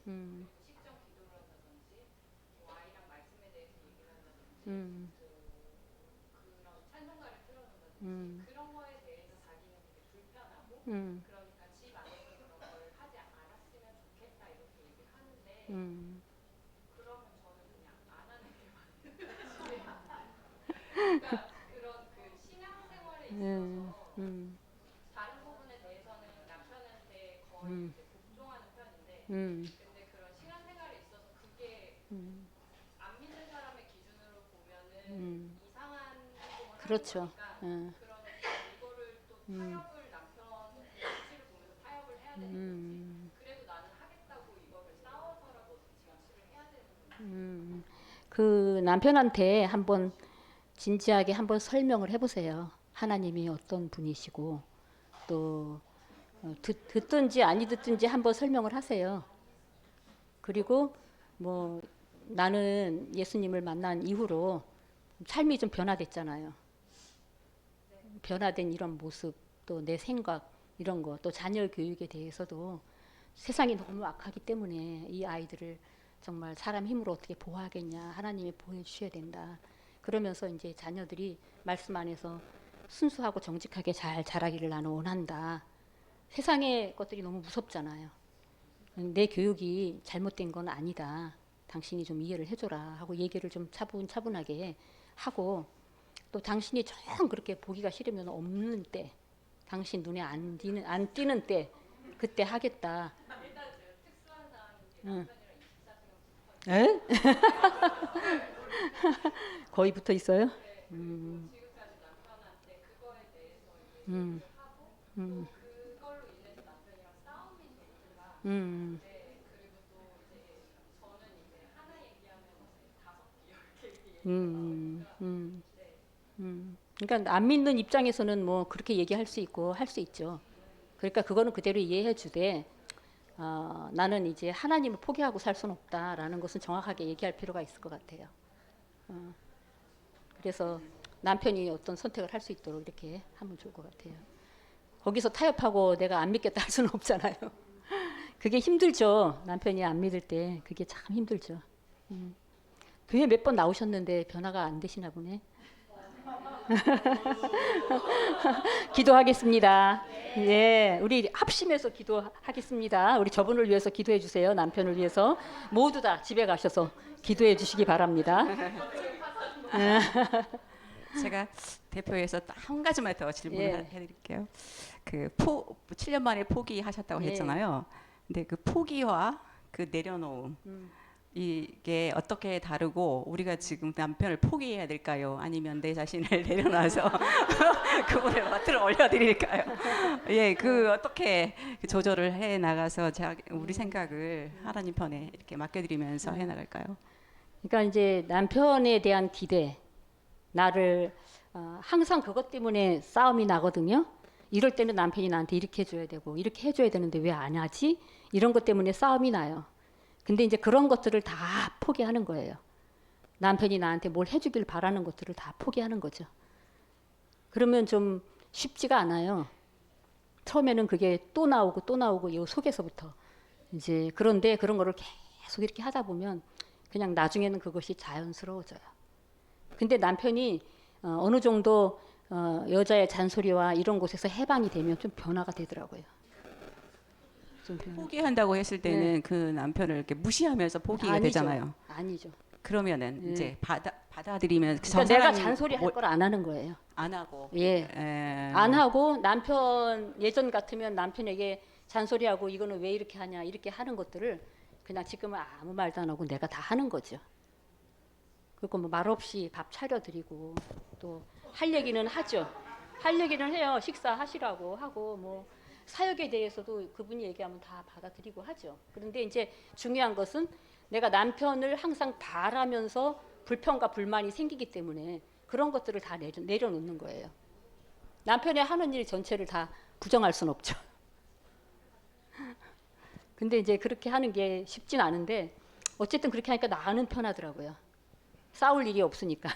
음. 음. 음. 음. 음. 음. 음. 다른 부분에 대해서는 남편한테 거의 음. 이제 복종하는 편인데 음. 근데 그런 신앙생활에 있어서 그게 음. 안 믿는 사람의 기준으로 보면은 음. 이상한 행동을 그렇죠. 하는 거니까 예. 그러니까 이거를 또 타협을 남편 눈치를 보면서 타협을 해야 되는 음. 그래도 나는 하겠다고 이거를 싸워서라도 정치를 해야 되는 건지 그 남편한테 한번 진지하게 한번 설명을 해보세요. 하나님이 어떤 분이시고 또 듣든지 아니 듣든지 한번 설명을 하세요. 그리고 뭐 나는 예수님을 만난 이후로 삶이 좀 변화됐잖아요. 변화된 이런 모습 또 내 생각 이런 거 또 자녀 교육에 대해서도 세상이 너무 악하기 때문에 이 아이들을 정말 사람 힘으로 어떻게 보호하겠냐 하나님이 보호해 주셔야 된다. 그러면서 이제 자녀들이 말씀 안에서 순수하고 정직하게 잘 자라기를 나는 원한다. 세상의 것들이 너무 무섭잖아요. 내 교육이 잘못된 건 아니다. 당신이 좀 이해를 해줘라 하고 얘기를 좀 차분차분하게 하고 또 당신이 정 그렇게 보기가 싫으면 없는 때 당신 눈에 안 띄는 때 그때 하겠다. 응. 에? 거의 붙어 있어요? 음. 음. 음. 음. 그러니까 안 믿는 입장에서는 뭐 그렇게 얘기할 수 있고 할 수 있죠. 그러니까 그거는 그대로 이해해 주되 나는 이제 하나님을 포기하고 살 수는 없다라는 것은 정확하게 얘기할 필요가 있을 것 같아요. 그래서 남편이 어떤 선택을 할 수 있도록 이렇게 하면 좋을 것 같아요. 거기서 타협하고 내가 안 믿겠다 할 수는 없잖아요. 그게 힘들죠. 남편이 안 믿을 때 그게 참 힘들죠. 교회 몇 번 나오셨는데 변화가 안 되시나 보네. 기도하겠습니다. 예, 우리 합심해서 기도하겠습니다. 우리 저분을 위해서 기도해 주세요. 남편을 위해서 모두 다 집에 가셔서 기도해 주시기 바랍니다. 제가 대표에서 딱 한 가지만 더 질문을 예. 해드릴게요. 7년 만에 포기하셨다고 예. 했잖아요. 근데 그 포기와 그 내려놓음 이게 어떻게 다르고 우리가 지금 남편을 포기해야 될까요? 아니면 내 자신을 내려놔서 그분의 맡들어 올려드릴까요? 예, 그 어떻게 조절을 해 나가서 우리 생각을 하나님 편에 이렇게 맡겨드리면서 해 나갈까요? 그러니까 이제 남편에 대한 기대, 나를 항상 그것 때문에 싸움이 나거든요. 이럴 때는 남편이 나한테 이렇게 해줘야 되고 이렇게 해줘야 되는데 왜 안 하지? 이런 것 때문에 싸움이 나요. 근데 이제 그런 것들을 다 포기하는 거예요. 남편이 나한테 뭘 해주길 바라는 것들을 다 포기하는 거죠. 그러면 좀 쉽지가 않아요. 처음에는 그게 또 나오고 또 나오고 이 속에서부터 이제 그런데 그런 거를 계속 이렇게 하다 보면 그냥 나중에는 그것이 자연스러워져요. 근데 남편이 어느 정도 여자의 잔소리와 이런 곳에서 해방이 되면 좀 변화가 되더라고요. 좀 포기한다고 했을 때는 그 남편을 이렇게 무시하면서 포기가 아니죠. 되잖아요. 아니죠. 그러면은 이제 받아들이면 그러니까 내가 잔소리 할 걸 안 하는 거예요. 안 하고 예. 안 하고 남편 예전 같으면 남편에게 잔소리하고 이거는 왜 이렇게 하냐 이렇게 하는 것들을 그냥 지금은 아무 말도 안 하고 내가 다 하는 거죠. 그리고 뭐 말없이 밥 차려드리고 또 할 얘기는 하죠. 할 얘기는 해요. 식사하시라고 하고 뭐 사역에 대해서도 그분이 얘기하면 다 받아들이고 하죠. 그런데 이제 중요한 것은 내가 남편을 항상 바라면서 불평과 불만이 생기기 때문에 그런 것들을 다 내려놓는 거예요. 남편이 하는 일 전체를 다 부정할 수는 없죠. 근데 이제 그렇게 하는 게 쉽진 않은데 어쨌든 그렇게 하니까 나는 편하더라고요. 싸울 일이 없으니까.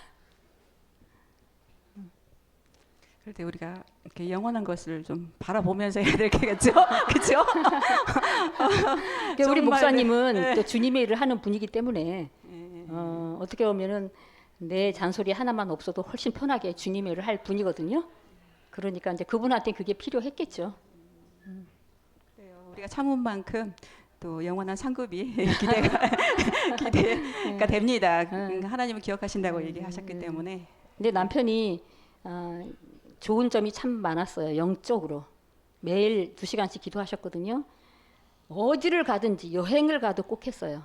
그럴 때 우리가 이렇게 영원한 것을 좀 바라보면서 해야 되겠죠, 그렇죠? 우리 정말, 목사님은 네. 또 주님의 일을 하는 분이기 때문에 어떻게 보면은 내 잔소리 하나만 없어도 훨씬 편하게 주님의 일을 할 분이거든요. 그러니까 이제 그분한테 그게 필요했겠죠. 그래요. 우리가 참은 만큼 또 영원한 상급이 기대가 됩니다. 하나님을 기억하신다고 얘기하셨기 때문에. 근데 남편이 좋은 점이 참 많았어요. 영적으로 매일 2시간씩 기도하셨거든요. 어디를 가든지 여행을 가도 꼭 했어요.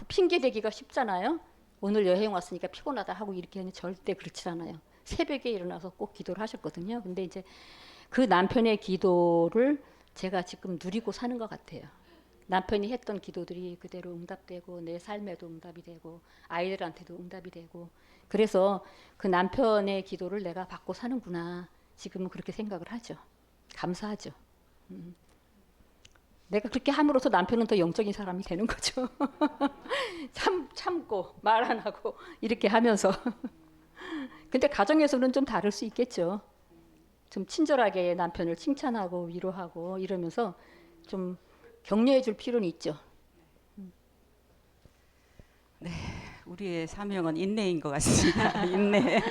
핑계 대기가 쉽잖아요. 오늘 여행 왔으니까 피곤하다 하고 이렇게 하는 절대 그렇지 않아요. 새벽에 일어나서 꼭 기도를 하셨거든요. 근데 이제 그 남편의 기도를 제가 지금 누리고 사는 것 같아요. 남편이 했던 기도들이 그대로 응답되고 내 삶에도 응답이 되고 아이들한테도 응답이 되고 그래서 그 남편의 기도를 내가 받고 사는구나. 지금은 그렇게 생각을 하죠. 감사하죠. 내가 그렇게 함으로써 남편은 더 영적인 사람이 되는 거죠. 참고 말 안 하고 이렇게 하면서. 근데 가정에서는 좀 다를 수 있겠죠. 좀 친절하게 남편을 칭찬하고 위로하고 이러면서 좀 격려해 줄 필요는 있죠. 우리의 사명은 인내인 것 같습니다. 인내.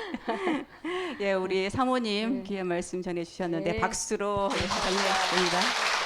예, 우리 사모님 귀한 말씀 전해주셨는데 네. 박수로 정리했습니다.